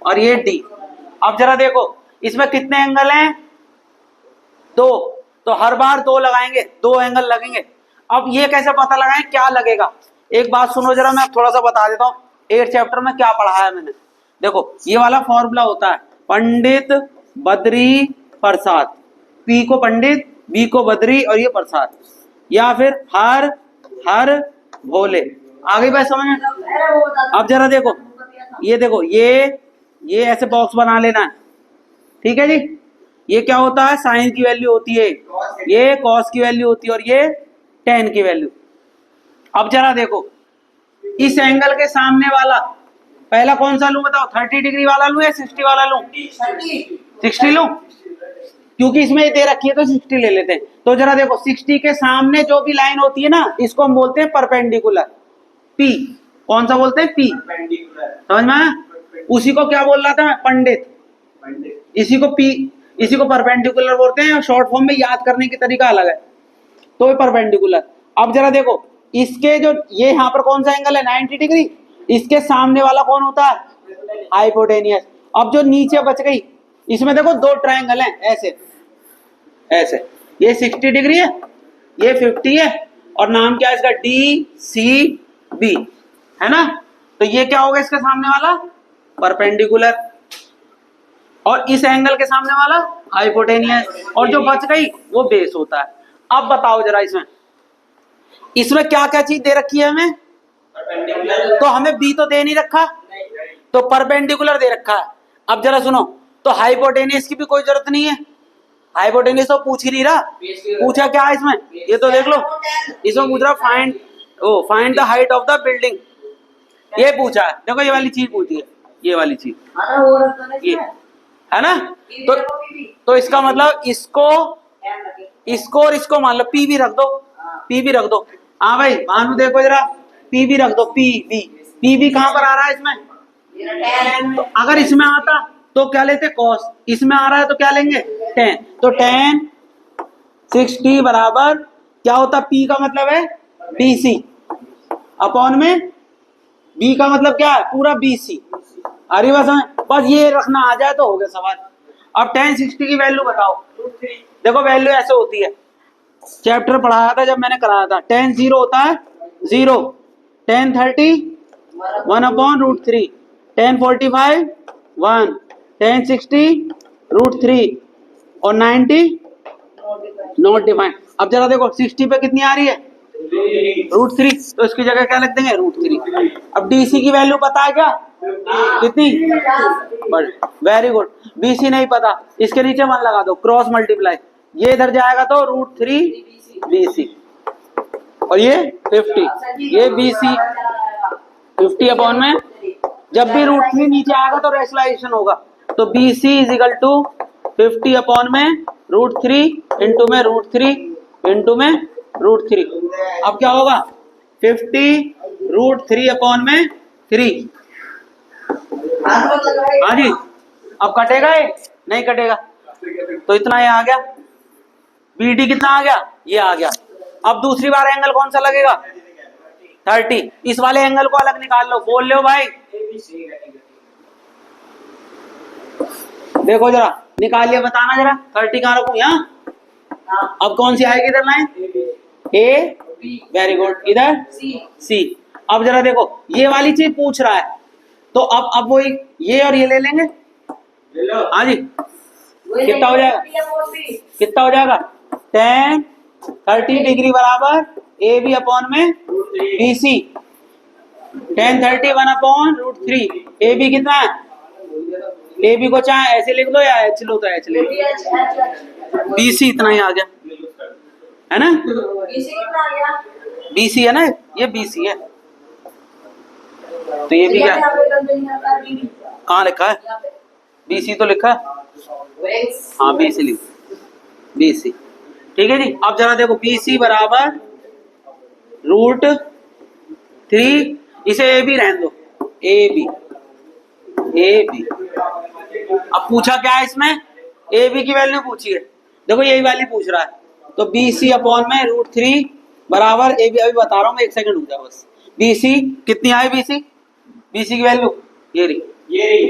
और ये D। अब जरा देखो इसमें कितने एंगल हैं? 2, तो हर बार 2 लगाएंगे, 2 एंगल लगेंगे। अब ये कैसे पता लगाएं क्या लगेगा? एक बात सुनो जरा, मैं थोड़ा सा बता देता हूँ 8th चैप्टर में क्या पढ़ाया है मैंने। देखो ये वाला फॉर्मूला होता है, पंडित बद्री प्रसाद, P को पंडित, B को बद्री और ये प्रसाद, या फिर हर भोले। आगे बात समझ में? अब जरा देखो, ये देखो ये ऐसे बॉक्स बना लेना है, ठीक है जी। ये क्या होता है? साइन की वैल्यू होती है, ये कॉस की वैल्यू होती है और ये टेन की वैल्यू। अब जरा देखो इस एंगल के सामने वाला पहला कौन सा लूं बताओ? 30 डिग्री वाला लूं या 60 वाला लूं? 60 लूं, क्योंकि इसमें दे रखी है तो 60 ले लेते हैं। तो जरा देखो 60 के सामने जो भी लाइन होती है ना, इसको हम बोलते हैं परपेंडिकुलर, P। कौन सा बोलते हैं? P, समझ में आया? उसी को क्या बोल रहा था मैं? पंडित। इसी को P, इसी को परपेंडिकुलर बोलते हैं, शॉर्ट फॉर्म में याद करने की तरीका अलग है, तो ये परपेंडिकुलर। अब जरा देखो इसके जो ये यहाँ पर कौन सा एंगल है? 90 डिग्री। इसके सामने वाला कौन होता है? हाइपोटेनियस। अब जो नीचे बच गई इसमें देखो 2 ट्रायंगल हैं, ऐसे ऐसे, ये 60 डिग्री है, ये 50 है, और नाम क्या है इसका? DCB, है ना? तो ये क्या होगा इसके सामने वाला? परपेंडिकुलर, और इस एंगल के सामने वाला हाइपोटेनियस, और जो बच गई वो बेस होता है। अब बताओ जरा इसमें क्या क्या चीज दे रखी है हमें? तो हमें B तो दे नहीं रखा, तो परपेंडिकुलर दे रखा है। अब जरा सुनो, तो हाइपोटेनियस की भी कोई जरूरत नहीं है, हाइपोटेनियस तो पूछ ही नहीं रहा। पूछा क्या है इसमें? ये तो देख लो, इसमें पूछ रहा find the height of the building, ये पूछा है। देखो ये वाली चीज पूछी है, ये वाली चीज, ये है ना। तो इसका मतलब इसको और इसको मान लो पी भी रख दो, पी भी रख दो। हाँ भाई भानु देखो जरा, पी भी रख दो, पी भी कहाँ पर आ रहा है इसमें। तो अगर इसमें आता तो क्या लेते कॉस, इसमें आ रहा है तो क्या लेंगे टेन। तो टेन 60 बराबर क्या होता, पी का मतलब है बीसी अपॉन में बी का मतलब क्या है पूरा बीसी। अरे बस ये रखना आ जाए तो हो गया सवाल। अब tan 60 की वैल्यू बताओ। देखो वैल्यू ऐसे होती है, चैप्टर पढ़ाया था जब मैंने कराया था, tan 0 होता है 0, tan 30 1 upon root 3, tan 45 1, tan 60 root 3 और 90 नॉट डिफाइंड। अब जरा देखो 60 पे कितनी आ रही है रूट 3, तो इसकी जगह क्या लिख देंगे रूट 3। अब डीसी की वैल्यू पता है क्या कितनी, वेरी गुड। बीसी नहीं पता, इसके नीचे 1 लगा दो, क्रॉस मल्टीप्लाई, ये इधर जाएगा तो रूट 3 बीसी और ये 50, ये बीसी 50 अपॉन में, जब भी रूट 3 नीचे आएगा तो रेशनलाइजेशन होगा, तो BC is equal to 50 upon में रूट 3 इंटू में रूट 3 इंटू में रूट 3। अब क्या होगा 50 रूट 3 अपॉन में 3। हाँ जी, अब कटेगा ये नहीं कटेगा, तो इतना ये आ गया, बीडी कितना आ गया ये आ गया। अब दूसरी बार एंगल कौन सा लगेगा 30, इस वाले एंगल को अलग निकाल लो, बोल लो भाई, देखो जरा निकालिए बताना जरा 30 कहाँ रखूं यहाँ। अब कौन सी आएगी इधर लाइन ए, वेरी गुड, इधर सी। अब जरा देखो ये वाली चीज पूछ रहा है, तो अब वही ये और ये ले लेंगे। हाँ जी, कितना हो जाएगा, कितना हो जाएगा tan 30 डिग्री बराबर ए बी अपॉन में B C, tan 30 1 upon root 3, A B कितना है, ए बी को चाहे ऐसे लिख दो या एच लो तो एच ले लो, बी सी इतना ही आ गया है ना, बी सी है ना, ये बी सी है, तो ये भी क्या कहाँ लिखा है बी सी तो लिखा है, हाँ बी सी लिख, बी सी ठीक है जी। अब जरा देखो बी सी बराबर रूट 3, इसे ए बी रहने दो, ए बी अब पूछा क्या है इसमें, ए बी की वैल्यू पूछी है, देखो यही वैल्यू पूछ रहा है, तो बी सी अपॉन में रूट 3 बराबर ए बी, अभी बता रहा हूँ मैं, एक सेकंड रुक जाओ बस। बी सी कितनी आई, बी सी की वैल्यू ये रही,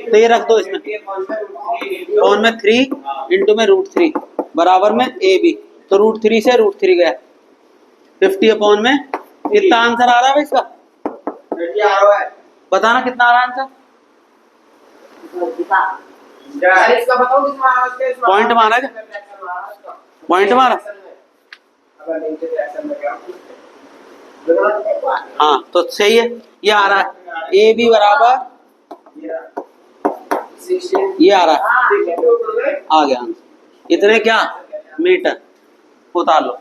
तो ये रख दो इसमें अपॉन में 3 इंटू में रूट 3 बराबर में ए बी, तो रूट 3 से रूट 3 गया 50 अपॉन में, कितना आंसर आ रहा है इसका बताना, कितना आ रहा है आंसर, पॉइंट मारा क्या, पॉइंट मारा, हाँ तो सही है, ये आ रहा है ए बी बराबर ये आ रहा है, आ गया आंसर, इतने क्या मीटर, उतार लो,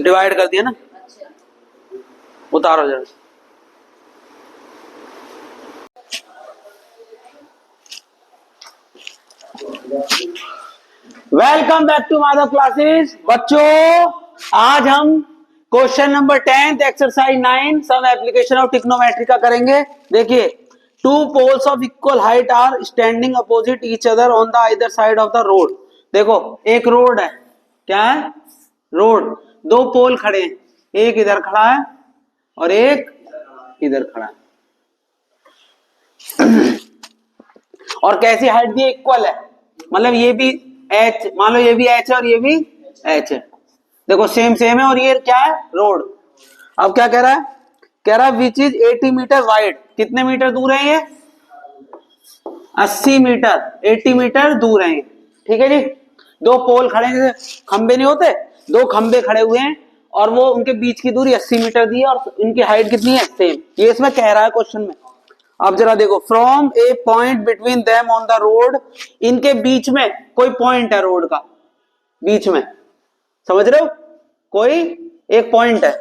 डिवाइड कर दिया ना, उतारो जरा। Welcome back to Madhav classes. बच्चों आज हम question number 10 exercise 9 some application of trigonometry का करेंगे। देखिए, two poles of equal height are standing opposite each other on the either side of the road. देखो एक रोड है, क्या है रोड, दो पोल खड़े हैं, एक इधर खड़ा है और एक इधर खड़ा है और कैसी हाइट दी इक्वल है, मतलब ये भी एच, मान लो ये भी एच है और ये भी एच है, देखो सेम सेम है और ये क्या है रोड। अब क्या कह रहा है, कह रहा है विच इज 80 मीटर वाइड, कितने मीटर दूर है ये 80 मीटर, 80 मीटर दूर है ये, ठीक है जी। दो पोल खड़े हैं, जैसे खंबे नहीं होते, दो खंबे खड़े हुए हैं और वो उनके बीच की दूरी 80 मीटर दी है और इनकी हाइट कितनी है सेम, ये इसमें कह रहा है क्वेश्चन में। अब जरा देखो, from A point between them on the road, इनके बीच में कोई पॉइंट है रोड का बीच में, समझ रहे हो, कोई एक पॉइंट है,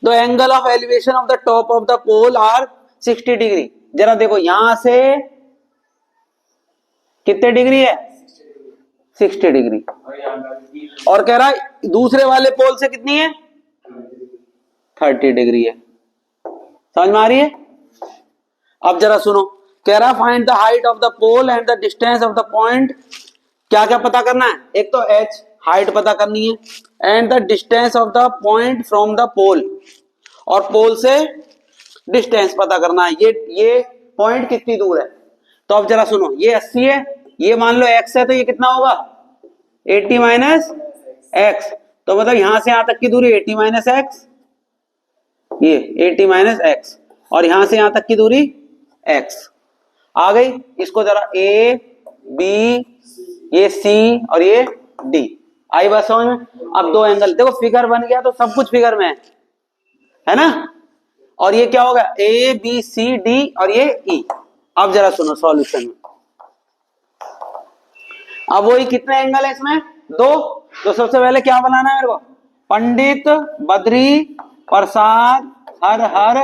the angle of elevation of the top of the pole are 60 degree. जरा देखो यहां से कितने डिग्री है? 60 डिग्री। और कह रहा है दूसरे वाले पोल से कितनी है? 30 डिग्री है। समझ में आ रही है? अब जरा सुनो, कह रहा find the height of the pole and the distance of the point. क्या क्या पता करना है? एक तो h हाइट पता करनी है, and the distance of the point from the pole, और पोल से डिस्टेंस पता करना है, ये पॉइंट कितनी दूर है। तो अब जरा सुनो, ये 80 है, ये मान लो x है, तो ये कितना होगा? 80 माइनस एक्स। तो मतलब यहां से यहां तक की दूरी 80 माइनस एक्स, ये 80 माइनस एक्स, और यहां से यहां तक की दूरी x आ गई। इसको जरा a b, ये c और ये d आई बात समझ में? अब दो एंगल देखो, फिगर बन गया तो सब कुछ फिगर में है ना। और ये क्या होगा? a b c d और ये e। अब जरा सुनो सॉल्यूशन में, अब वही कितने एंगल है इसमें? दो। तो सबसे पहले क्या बनाना है मेरे को? पंडित बद्री प्रसाद हर हर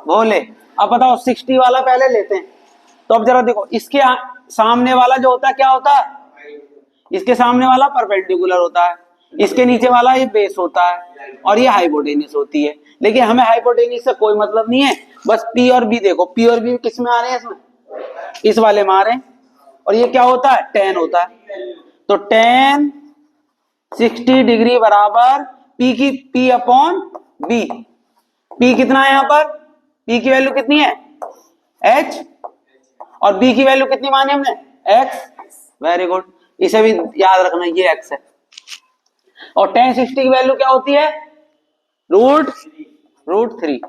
भोले। अब बताओ 60 वाला पहले लेते हैं। तो अब जरा देखो, इसके सामने वाला जो होता है क्या होता है? इसके सामने वाला परपेंडिकुलर होता है, इसके नीचे वाला ये बेस होता है, और ये हाइपोटेन्यूस होती है। लेकिन हमें हाइपोटेन्यूस से कोई मतलब नहीं है, बस पी और बी देखो, पी और बी किस में आ रहे हैं? इसमें, इस वाले में आ रहे हैं। और ये क्या होता है? tan होता है। तो tan 60 डिग्री बराबर P की P अपॉन B। P कितना है यहाँ पर? P की वैल्यू कितनी है? H, और B की वैल्यू कितनी मानी हमने? X। वेरी गुड, इसे भी याद रखना, ये X है। और tan 60 की वैल्यू क्या होती है? रूट 3।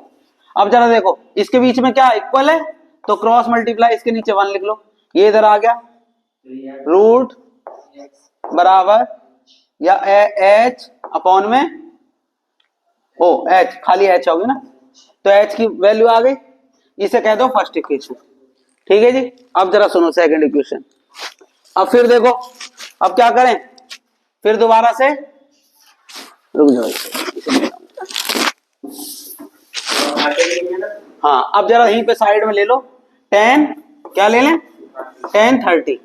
अब जरा देखो, इसके बीच में क्या इक्वल है? तो क्रॉस मल्टीप्लाई, इसके नीचे 1 लिख लो, ये इधर आ गया, रूट बराबर या h अपॉन में ओ h, खाली h होगी ना, तो h की वैल्यू आ गई, इसे कह दो फर्स्ट इक्वेशन। ठीक है जी। अब जरा सुनो सेकंड इक्वेशन। अब फिर देखो, अब क्या करें? फिर दोबारा से रुक जाओ, हाँ अब जरा यहीं पे साइड में ले लो, tan क्या ले लें? tan 30।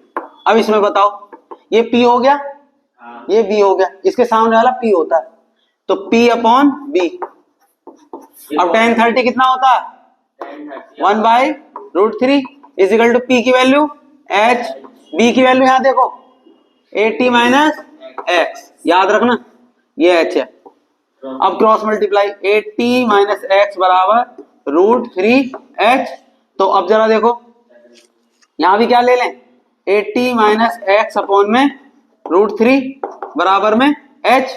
अब इसमें बताओ, ये P हो गया, ये B हो गया, इसके सामने वाला P होता है, तो P अपॉन B। अब tan 30 कितना होता है? 1/√3 इज इक्वल टू P की वैल्यू H, B की वैल्यू यहां देखो 80 माइनस एक्स, याद रखना ये H है। अब क्रॉस मल्टीप्लाई, 80 माइनस एक्स बराबर √3h। तो अब जरा देखो, यहां भी क्या ले लें? 80 माइनस एक्स अपॉन में √3 बराबर में h।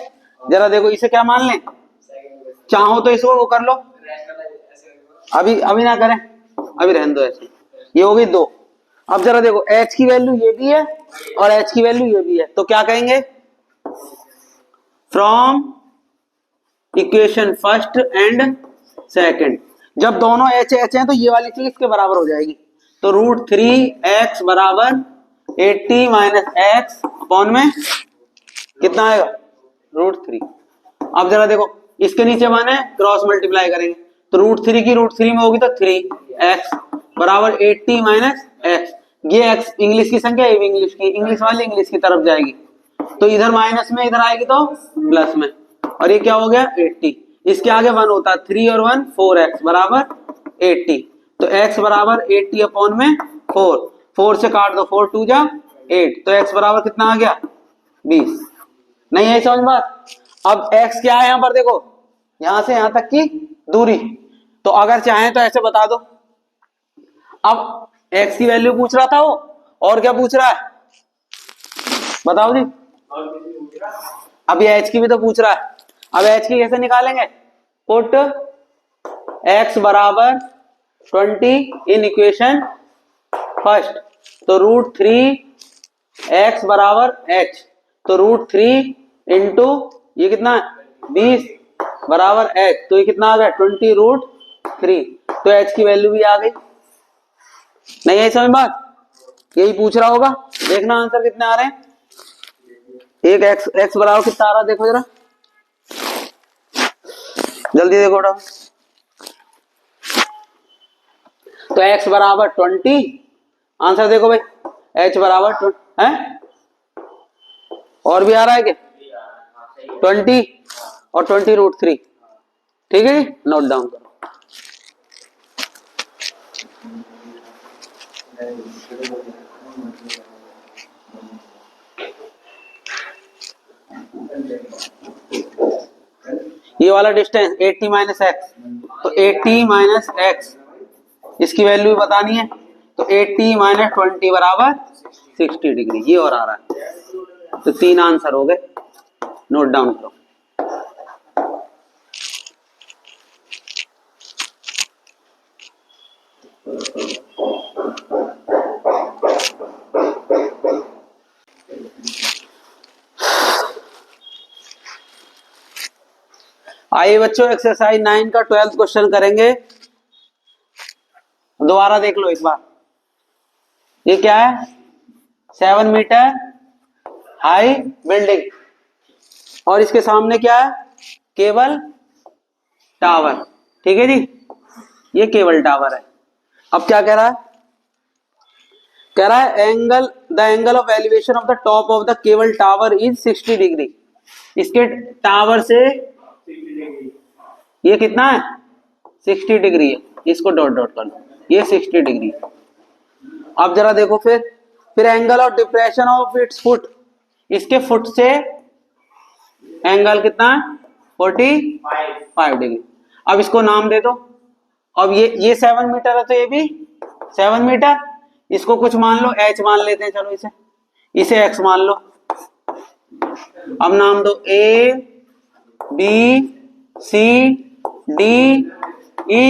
जरा देखो, इसे क्या मान लें? चाहो तो इसको वो कर लो, अभी ना करें, अभी रहने दो ऐसे। ये हो गई 2। अब जरा देखो, h की वैल्यू ये भी है और h की वैल्यू ये भी है, तो क्या कहेंगे? From equation first and second, जब दोनों h h हैं तो ये वाली चीज इसके बराबर हो जाएगी। तो √3x बराबर 80 माइनस एक्स अपॉन में कितना आएगा? √3। अब जरा देखो, इसके नीचे माने क्रॉस मल्टीप्लाई करेंगे, तो √3 की √3 में होगी तो 3x बराबर 80 माइनस एक्स। ये x इंग्लिश की संख्या, ये भी इंग्लिश की, इंग्लिश वाली इंग्लिश की तरफ जाएगी, तो इधर माइनस में इधर आएगी तो प्लस में, और ये क्या हो गया? 80। इसके आगे 1 होता है, 3 और 1 4x बराबर 80। तो x बराबर 80 अपॉन में 4 से काट दो, 4 2 जा 8, तो x बराबर कितना आ गया? 20। नहीं है समझ बात? अब x क्या है यहाँ पर देखो, यहां से यहां तक की दूरी, तो अगर चाहें तो ऐसे बता दो। अब x की वैल्यू पूछ रहा था वो, और क्या पूछ रहा है बताओ जी? अब ये h की भी तो पूछ रहा है। अब h की कैसे निकालेंगे? पुट x बराबर 20 इन इक्वेशन फर्स्ट, तो √3x बराबर h, तो √3 इंटू ये कितना है? 20 बराबर h, तो ये कितना आ गया? 20√3। तो h की वैल्यू भी आ गई। नहीं है समझ बात? यही पूछ रहा होगा, देखना आंसर कितने आ रहे हैं। एक x बराबर कितना आ रहा है देखो जरा, जल्दी देखो बेटा। तो x बराबर 20, आंसर देखो भाई, h बराबर है, और भी आ रहा है क्या 20 और 20√3, ठीक है जी, नोट डाउन करो। ये वाला डिस्टेंस 80 माइनस एक्स, तो 80 माइनस एक्स इसकी वैल्यू भी बतानी है, तो 80 माइनस 20 बराबर 60 डिग्री, ये और आ रहा है। तो 3 आंसर हो गए, नोट डाउन करो। आइए बच्चों, एक्सरसाइज 9 का 12th क्वेश्चन करेंगे। दोबारा देख लो एक बार, ये क्या है 7 मीटर हाई बिल्डिंग, और इसके सामने क्या है केबल टावर, ठीक है जी, ये केबल टावर है। अब क्या कह रहा है, कह रहा है the angle of elevation of the top of the cable tower is 60 degree. इसके टावर से ये कितना है 60 डिग्री है, इसको डॉट डॉट कर लो, ये 60 डिग्री। अब जरा देखो फिर angle of depression of its foot, इसके फुट से एंगल कितना है 45 डिग्री। अब इसको नाम दे दो। अब ये 7 मीटर है तो ये भी 7 मीटर, इसको कुछ मान लो h मान लेते हैं, चलो इसे x मान लो। अब नाम दो A B C D E,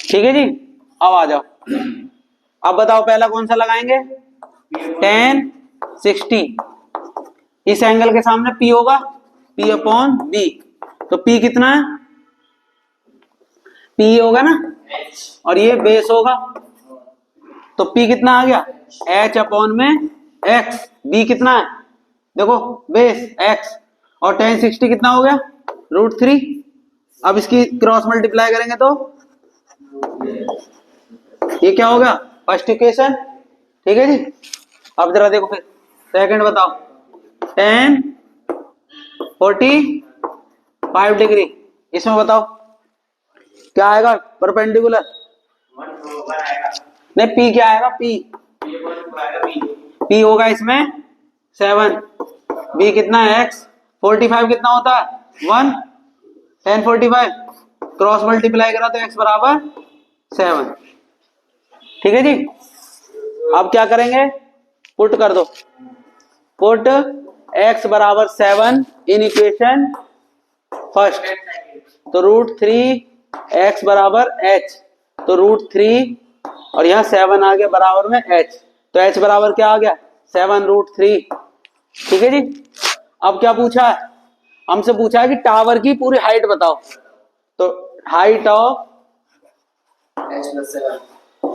ठीक है जी। अब आ जाओ, अब बताओ पहला कौन सा लगाएंगे, tan 60, इस एंगल के सामने P होगा, P अपॉन B, तो P कितना है P होगा ना, और ये बेस होगा, तो P कितना आ गया H अपॉन में X, B कितना है देखो बेस X, और tan 60 कितना हो गया √3। अब इसकी क्रॉस मल्टीप्लाई करेंगे तो ये क्या होगा फर्स्ट इक्वेशन, ठीक है जी। अब जरा देखो फिर सेकंड बताओ, tan 45 डिग्री, इसमें बताओ क्या आएगा परपेंडिकुलर, नहीं P क्या आएगा P होगा इसमें 7, B कितना है X, 45 कितना होता है 1, tan 45 क्रॉस मल्टीप्लाई करा तो X बराबर 7, ठीक है जी। अब क्या करेंगे पुट कर दो, पुट X बराबर 7 इन इक्वेशन फर्स्ट, तो √3 X बराबर H, तो √3 और यहाँ 7 आ गया बराबर में H, तो H बराबर क्या आ गया 7√3, ठीक है जी। अब क्या पूछा है, हमसे पूछा है कि टावर की पूरी हाइट बताओ, तो height of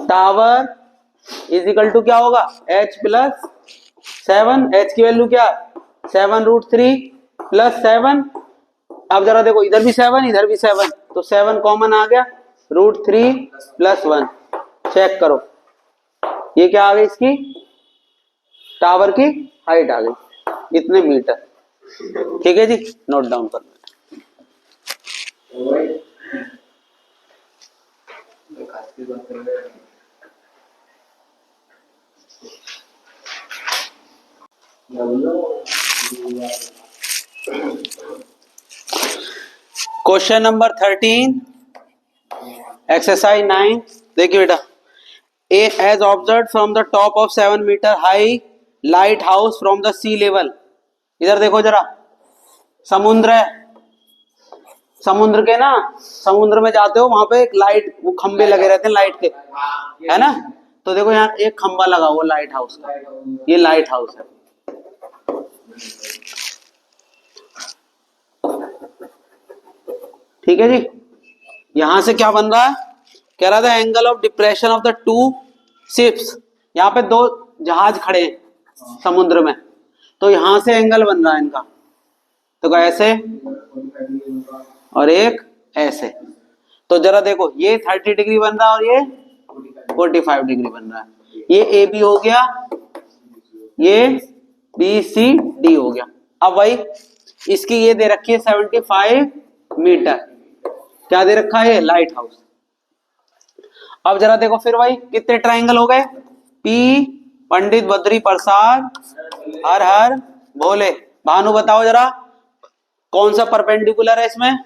tower is equal to क्या होगा H प्लस 7, H की वैल्यू क्या 7√3 प्लस 7, अब जरा देखो इधर भी 7 इधर भी 7, तो 7 कॉमन आ गया √3 प्लस 1, चेक करो ये क्या आ गई इसकी टावर की हाइट आ गई इतने मीटर, ठीक है जी, नोट डाउन कर लो। क्वेश्चन नंबर 13 एक्सरसाइज 9, देखिए बेटा, a as observe from the top of 7 metre high lighthouse from the sea level. इधर देखो जरा, समुद्र है, समुद्र के ना, समुद्र में जाते हो वहां पे एक लाइट, वो खंबे लगे रहते हैं लाइट के, है ना, तो देखो यहाँ एक खंबा लगा हुआ लाइट हाउस का, ये लाइट हाउस है, ठीक है जी। यहां से क्या बन रहा है, कह रहा था angle of depression of the 2 ships, यहाँ पे 2 जहाज खड़े हैं समुद्र में, तो यहां से एंगल बन रहा है इनका, तो ऐसे और एक ऐसे, तो जरा देखो ये 30 डिग्री बन रहा है और ये 45 डिग्री बन रहा है, ये ए बी हो गया, ये बी सी डी हो गया। अब भाई इसकी ये दे रखी है 75 मीटर, क्या दे रखा है, लाइट हाउस। अब जरा देखो फिर भाई कितने ट्रायंगल हो गए, पी पंडित बद्री प्रसाद हर हर भोले। भानु बताओ जरा कौन सा परपेंडिकुलर है इसमें,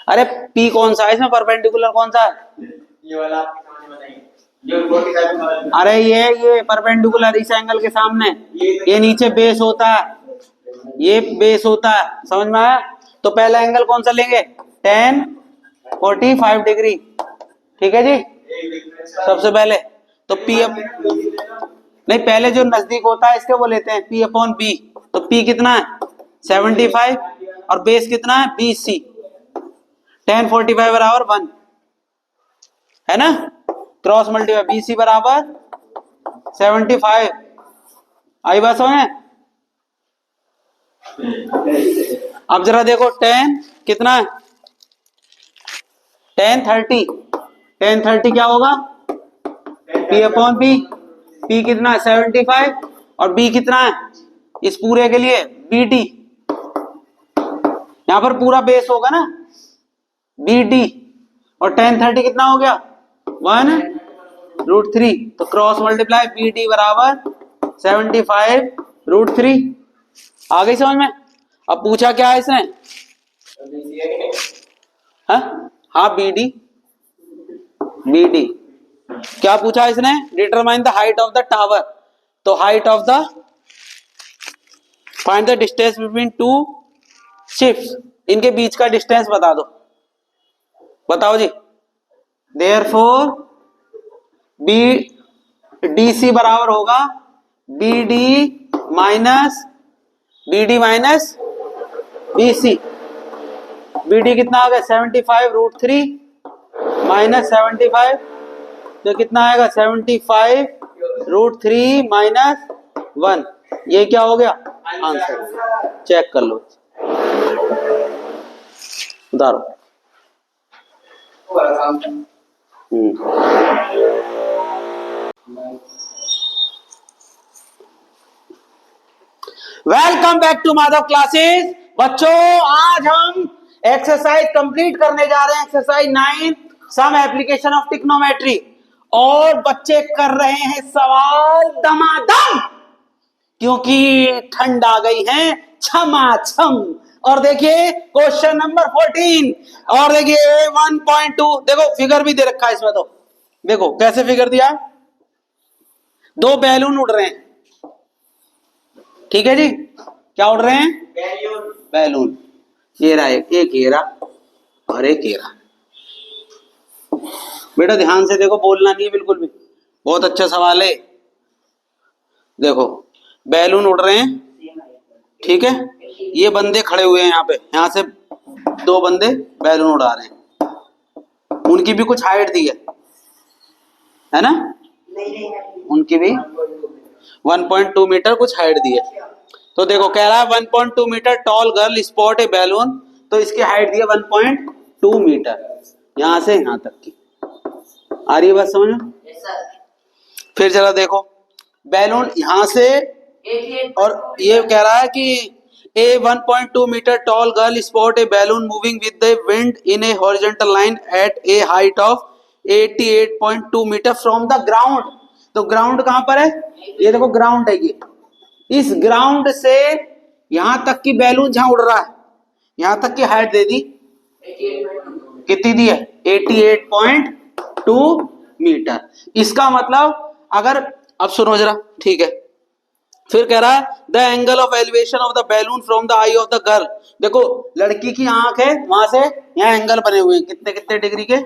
अरे पी कौन सा है इसमें, परपेंडिकुलर कौन सा है, ये वाला आपकी समझ में नहीं, जो 45 अरे ये परपेंडिकुलर इस एंगल के सामने, ये नीचे बेस होता है, ये बेस होता है, समझ में आया। तो पहला एंगल कौन सा लेंगे, 10 45 डिग्री, ठीक है जी। सबसे पहले तो पी नहीं, पहले जो नजदीक होता है इसके वो लेते हैं P अपॉन बी। तो P कितना है 75 और बेस कितना है BC, 10 45 बराबर 1 है ना, क्रॉस मल्टीप्लाई BC बराबर 75। आई बात समझ में। अब जरा देखो 10 कितना है, 10 30, 10 30 क्या होगा P अपॉन बी, P कितना है 75 और B कितना है इस पूरे के लिए BD, यहां पर पूरा बेस होगा ना BD, और 10 30 कितना हो गया 1√3, तो क्रॉस मल्टीप्लाई BD बराबर 75√3। आ गई समझ में। अब पूछा क्या है इसने, हाँ BD क्या पूछा इसने, determine the height of the tower. तो height of the, find the distance between two ships, इनके बीच का डिस्टेंस बता दो, बताओ जी। देयरफॉर बी डी सी बराबर होगा BD माइनस BC। BD कितना आ गया 75√3 माइनस 75, तो कितना आएगा 75√3 माइनस 1, ये क्या हो गया आंसर। चेक कर लो, उतारो। Welcome back to Madhav classes. बच्चों आज हम एक्सरसाइज कंप्लीट करने जा रहे हैं, exercise 9 some application of trigonometry, और बच्चे कर रहे हैं सवाल दमादम क्योंकि ठंड आ गई है छमाछम। और देखिए क्वेश्चन नंबर 14, और देखिए 1.2, देखो फिगर भी दे रखा है इसमें, तो देखो कैसे फिगर दिया, दो बैलून उड़ रहे हैं, ठीक है जी, क्या उड़ रहे हैं बैलून, ये रहा एक ये रहा और एक ये रहा। बेटा ध्यान से देखो, बोलना नहीं है बिल्कुल भी, बहुत अच्छा सवाल है। देखो बैलून उड़ रहे हैं, ठीक है, ये बंदे खड़े हुए हैं यहाँ पे, यहाँ से दो बंदे बैलून उड़ा रहे हैं, उनकी भी कुछ हाइट दी है ना, उनकी भी 1.2 मीटर कुछ हाइट दी है। तो देखो कह रहा है 1.2 metre tall girl spot a balloon, तो इसकी हाइट दी है 1.2 मीटर, यहां से यहां तक की। आ रही है बात समझ में। फिर जरा देखो बैलून यहां से, और ये कह रहा है कि a 1.2 metre tall girl spot a balloon moving with the wind in a horizontal line at a height of 88.2 metre from the ground. तो ग्राउंड कहां पर है, ये देखो ग्राउंड है, ये इस ग्राउंड से यहां तक की बैलून जहां उड़ रहा है, यहां तक की हाइट दे दी, कितनी दी है 88.2 मीटर। इसका मतलब अगर, अब सुनो जरा, ठीक है, फिर कह रहा है the angle of elevation of the balloon from the I of the girl. देखो लड़की की आंख है, वहां से यहाँ एंगल बने हुए हैं, कितने कितने डिग्री के,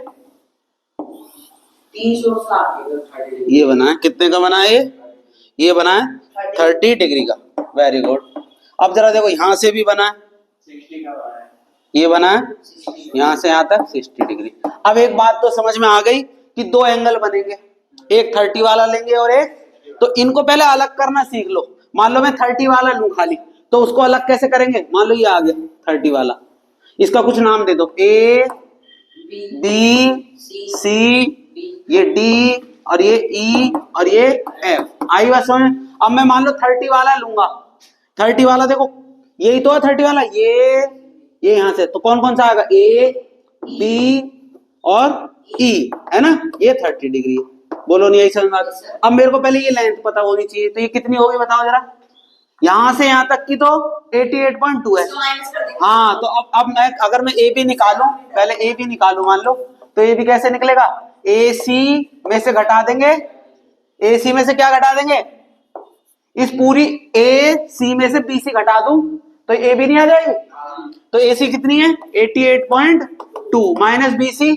360 ये बना है, कितने का बना है ये बना है 30 डिग्री का, वेरी गुड। अब जरा देखो यहाँ से भी बना है, 60 का बना है, ये बना है यहाँ से यहाँ तक 60 डिग्री। अब एक बात तो समझ में आ गई कि दो एंगल बनेंगे, एक 30 वाला लेंगे और एक, तो इनको पहले अलग करना सीख लो। मान लो मैं 30 वाला लूं खाली, तो उसको अलग कैसे करेंगे, मान लो ये आ गया 30 वाला, इसका कुछ नाम दे दो, ए बी सी ये डी और ये ई और ये एफ। आई बात समझ में? अब मैं मान लो 30 वाला लूंगा। 30 वाला देखो यही तो है 30 वाला, ये यहां से तो कौन कौन सा आएगा, ए बी और ई है ना, ये 30 डिग्री है। बोलो नहीं, यही समझ में आता? अब मेरे को पहले ये लेंथ पता होनी चाहिए, तो ये कितनी होगी बताओ जरा। यहां से यहां तक की तो 88.2 है। हाँ तो अब मैं अगर मैं ए बी निकालूं, पहले ए बी निकालूं मान लो, तो ए बी कैसे निकलेगा, ए सी में से घटा देंगे, ए सी में से क्या घटा देंगे, इस पूरी ए सी में से बी सी घटा दूं तो ए बी नहीं आ जाएगी। तो ए सी कितनी है 88.2 माइनस बी सी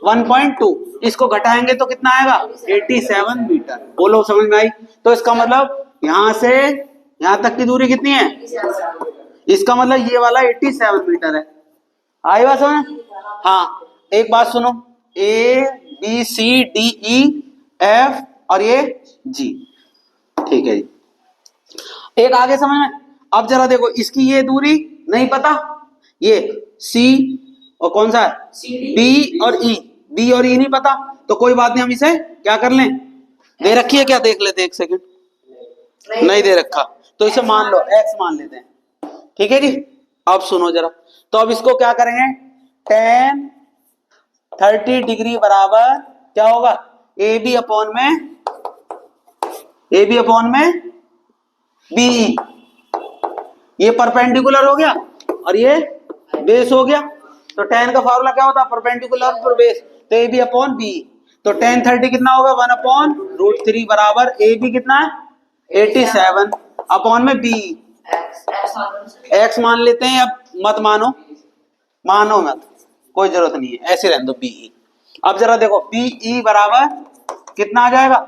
1.2, इसको घटाएंगे तो कितना आएगा 87 मीटर। बोलो समझ में आई? तो इसका मतलब यहां से यहां तक की दूरी कितनी है, इसका मतलब ये वाला 87 मीटर है। आई बात समझ? हाँ एक बात सुनो, A B C D E F और ये जी, ठीक है जी। एक आगे समझ में? अब जरा देखो इसकी ये दूरी नहीं पता, ये सी और कौन सा है बी और ई, बी और ई नहीं पता, तो कोई बात नहीं, हम इसे क्या कर लें, दे रखी है क्या, देख लेते हैं एक सेकंड, नहीं दे रखा, तो इसे मान लो एक्स मान लेते हैं, ठीक है जी। अब सुनो जरा, तो अब इसको क्या करेंगे, tan 30 डिग्री बराबर क्या होगा, ए बी अपॉन में बी, ये परपेंडिकुलर हो गया और ये बेस हो गया, तो tan का फॉर्मूला क्या होता है, परपेंडिकुलर पर बेस, तो ए बी अपॉन बी, तो tan 30 कितना होगा 1/√3 बराबर ए बी कितना है 87 अपॉन में बी, एक्स मान लेते हैं, अब मत मानो मत, कोई जरूरत नहीं है, ऐसे रहने दो बीई। अब जरा देखो बीई बराबर कितना आ जाएगा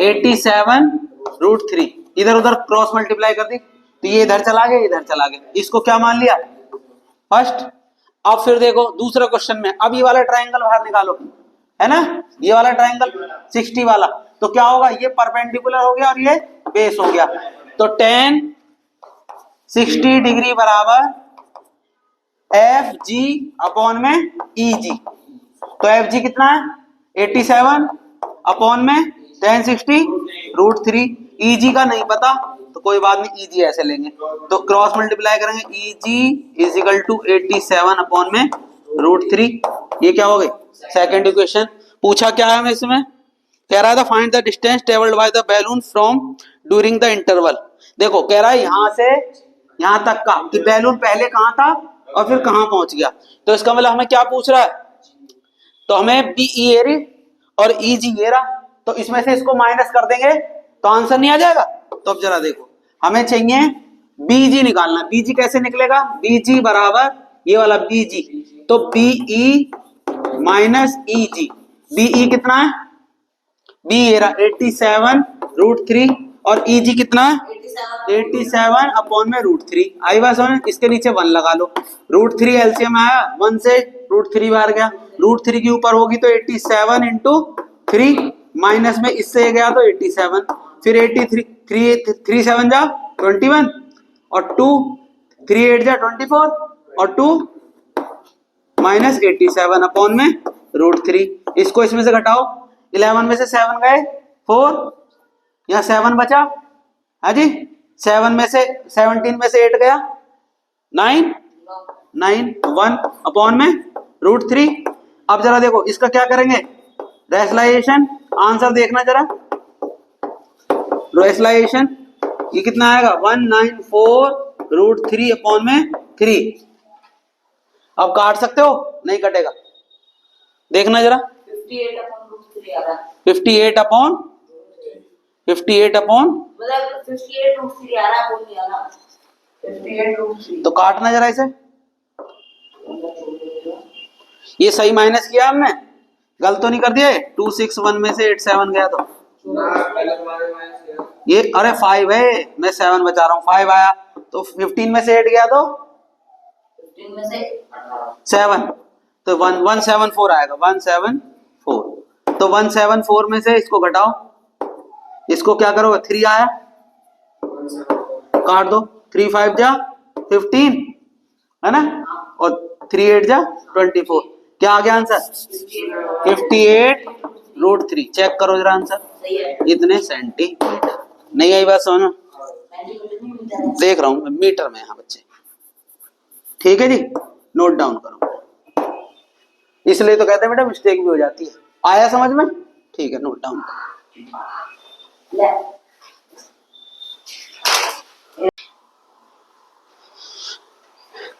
87√3, इधर उधर क्रॉस मल्टीप्लाई कर दी तो ये इधर चला गया इधर चला गया, इसको क्या मान लिया फर्स्ट। अब फिर देखो दूसरे क्वेश्चन में, अब ये वाला ट्रायंगल बाहर निकालो, है ना, ये वाला ट्रायंगल 60 वाला, तो क्या होगा, ये परपेंडिकुलर हो गया और ये बेस हो गया, तो tan 60 डिग्री बराबर एफ जी अपॉन में ई जी, तो एफ जी कितना है 87 अपॉन में tan 60√3, ई जी का नहीं पता तो कोई बात नहीं, ई जी ऐसे लेंगे, तो क्रॉस मल्टीप्लाई करेंगे, ई जी इज इक्वल टू 87 अपॉन में √3, ये क्या हो गई सेकंड इक्वेशन। पूछा क्या है हमें इसमें, कह रहा था find the distance travelled by the balloon from during the interval. देखो कह रहा है यहां से यहां तक का, कि बैलून पहले कहां था और फिर कहां पहुंच गया, तो इसका मतलब हमें क्या पूछ रहा है, तो हमें बी ई एरी और ई जी एरा, तो इसमें से इसको माइनस कर देंगे तो आंसर नहीं आ जाएगा। तो अब जरा देखो हमें चाहिए बीजी निकालना, बीजी कैसे निकलेगा, बीजी बराबर ये वाला बीजी, तो BE minus E G, BE कितना है, बी एरा 87√3 और ई जी कितना है 87 अपॉन में √3, आई बात समझ, इसके नीचे 1 लगा लो, √3 एलसीएम आया 1 से √3 बाहर गया, √3 के ऊपर होगी तो 87 इंटू 3 माइनस में इससे गया तो 87, फिर 3 7 जा 21 और 2 3 8 जा 24 और 2 माइनस 87 अपॉन में √3, इसको इसमें से घटाओ, 11 में से 7 गए 4, यहाँ 7 बचा, हाँ जी, 7 में से 17 में से 8 गया 9 1 अपॉन में √3। अब जरा देखो इसका क्या करेंगे, रेशनलाइजेशन, आंसर देखना जरा, रेशनलाइजेशन ये कितना आएगा 194√3 अपॉन में 3, अब काट सकते हो, नहीं कटेगा, देखना जरा 58 अपॉन तो काटना जरा इसे, ये सही माइनस किया हमने, गलत तो नहीं कर दिया, 261 में से 87 गया तो ये, अरे 5 है, मैं 7 बचा रहा हूँ, 5 आया तो 15 में से 8 गया तो 7, तो 174 आएगा, 174, तो 174 में से इसको घटाओ, इसको क्या करोगे 3 आया, काट दो, 3 5 जा 15 है ना, और 3 8 जा 24, क्या आ गया आंसर? 58√3। चेक करो जरा आंसर, सही है। इतने सेंटीमीटर। नहीं आई बात समझ में? देख रहा हूँ मीटर में यहाँ बच्चे। ठीक है जी, नोट डाउन करो। इसलिए तो कहते हैं बेटा मिस्टेक भी हो जाती है। आया समझ में? ठीक है, नोट डाउन करो।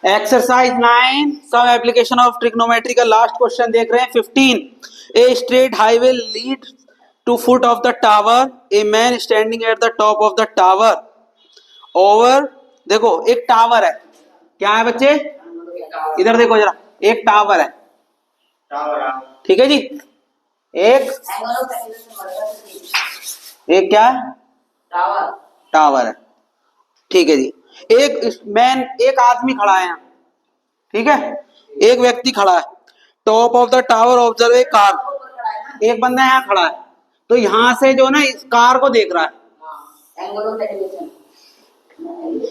Exercise 9 some application of trigonometry का लास्ट क्वेश्चन देख रहे हैं। 15 a straight highway lead to foot of the tower, a man standing at the top of the tower over. देखो एक टावर है, क्या है बच्चे? इधर देखो जरा, एक टावर है, ठीक है जी। एक क्या है? टावर है, ठीक है जी। एक आदमी खड़ा है यहाँ, ठीक है, एक व्यक्ति खड़ा है। Top of the tower observe a car. एक बंदा यहाँ खड़ा है, तो यहाँ से जो ना इस कार को देख रहा है।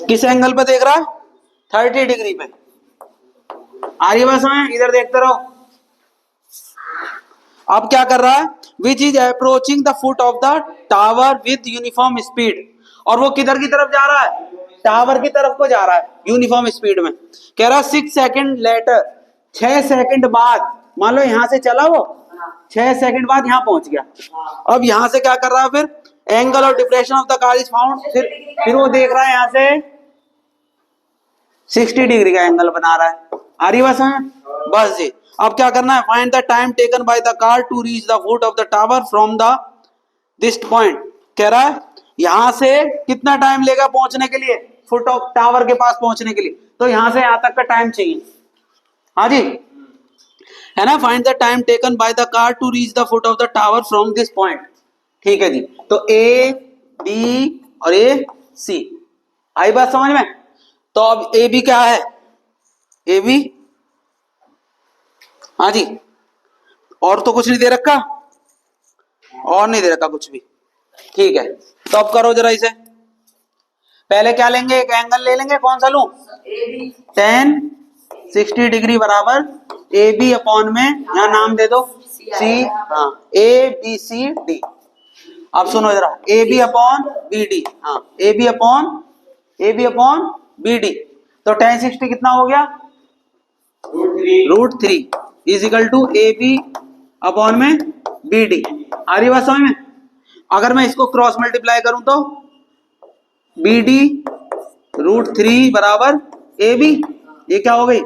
किस एंगल पे देख रहा है? 30 डिग्री पे। आ रही बात समझ? इधर देखते रहो। अब क्या कर रहा है? Which is approaching the foot of the tower with uniform speed. और वो किधर की तरफ जा रहा है? टावर की तरफ को जा रहा है यूनिफॉर्म स्पीड में। कह रहा 6 सेकंड लेटर, 6 सेकंड बाद, मान लो यहां से चला वो, 6 सेकंड बाद यहां पहुंच गया। अब यहां से क्या कर रहा है? फिर एंगल और depression of the car is found. फिर वो देख रहा है यहां से 60 डिग्री का एंगल बना रहा है। आ रही बात समझ? बस जी। अब क्या करना है? Find the time taken by the car to reach the foot of the tower from the this point. कह रहा है यहां से कितना टाइम लेगा पहुंचने के लिए, फुट ऑफ टावर के पास पहुंचने के लिए। तो यहां से यहां तक का टाइम चाहिए। हाँ जी, है ना। Find the time taken by the car to reach the foot of the tower from this point. ठीक है जी। तो ए बी और ए सी, आई बात समझ में? तो अब ए बी क्या है? ए बी, हाँ जी। और तो कुछ नहीं दे रखा, और नहीं दे रखा कुछ भी। ठीक है, तो अब करो जरा इसे। पहले क्या लेंगे? एक एंगल ले लेंगे। कौन सा लूं? tan 60 डिग्री बराबर ए बी अपॉन में, यहाँ नाम दे दो सी, हाँ, ए बी सी डी। अब सुनो जरा, A B upon B D, हाँ, A B upon B D. तो tan 60 कितना हो गया? √3 is equal to A B upon में बी डी। आ रही बात समझ में? अगर मैं इसको क्रॉस मल्टीप्लाई करूं तो बी डी √3 बराबर ए बी। ये क्या हो गई?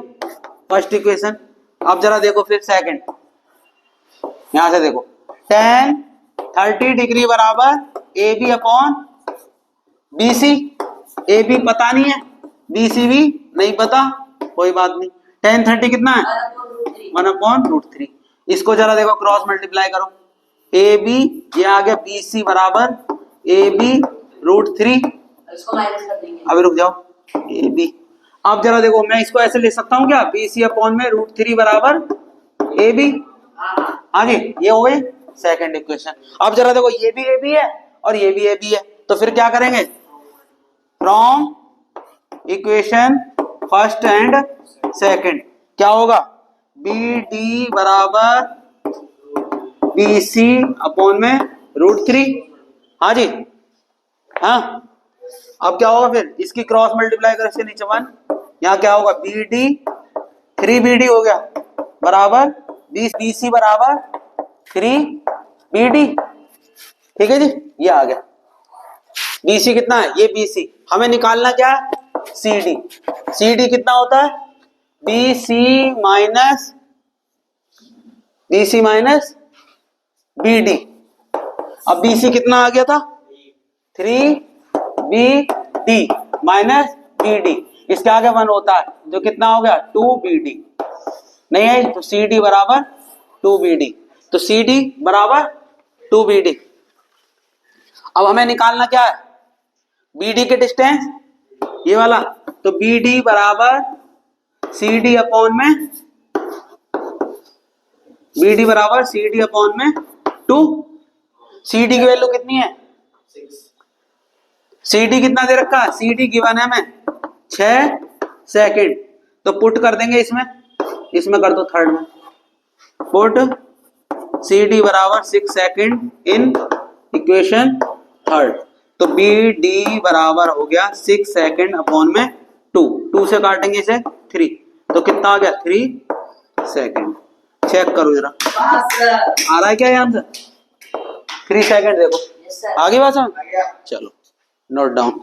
First equation. अब जरा देखो फिर सेकंड, यहां से देखो, tan 30 डिग्री बराबर A B upon B C. A B पता नहीं है, बी सी भी नहीं पता, कोई बात नहीं। tan 30 कितना है? 1/√3। इसको जरा देखो क्रॉस मल्टीप्लाई करो, ए बी, ये आ गया बी सी बराबर ए बी √3। अभी रुक जाओ, ए बी। अब जरा देखो, मैं इसको ऐसे लिख सकता हूँ क्या? बी सी अपॉन में √3 बराबर ए बी। हाँ जी, ये हो गई सेकंड इक्वेशन। अब जरा देखो, ये भी ए बी है और ये भी ए बी है, तो फिर क्या करेंगे? From equation first and second क्या होगा? बी डी बराबर बी सी अपॉन में √3। हाँ जी, हाँ। अब क्या होगा फिर? इसकी क्रॉस मल्टीप्लाई कर इसके नीचे 1, यहाँ क्या होगा? बी डी 3BD हो गया बराबर बी सी बराबर 3BD। ठीक है जी, ये आ गया। BC कितना है? ये BC। हमें निकालना क्या है? CD। CD कितना होता है? BC minus BD। अब BC कितना आ गया था? 3BD minus BD। इसके आगे 1 होता है, जो कितना हो गया? 2BD। नहीं है तो CD बराबर 2BD। तो CD बराबर 2BD। अब हमें निकालना क्या है? BD के डिस्टेंस, ये वाला। तो BD बराबर CD अपॉन में, BD बराबर CD अपॉन में 2। CD की वैल्यू कितनी है? 6। CD कितना दे रखा है? CD गिवन है हमें 6 सेकंड। तो पुट कर देंगे इसमें कर दो थर्ड में, पुट सी डी बराबर 6 सेकंड इन इक्वेशन थर्ड। तो बी डी बराबर हो गया 6 सेकंड अपॉन में 2 से काटेंगे इसे 3, तो कितना आ गया 3 सेकंड। चेक करो जरा आ रहा है क्या आंसर? 3 सेकंड देखो यस सर। आगे बात समझ? आ गया। चलो नोट डाउन।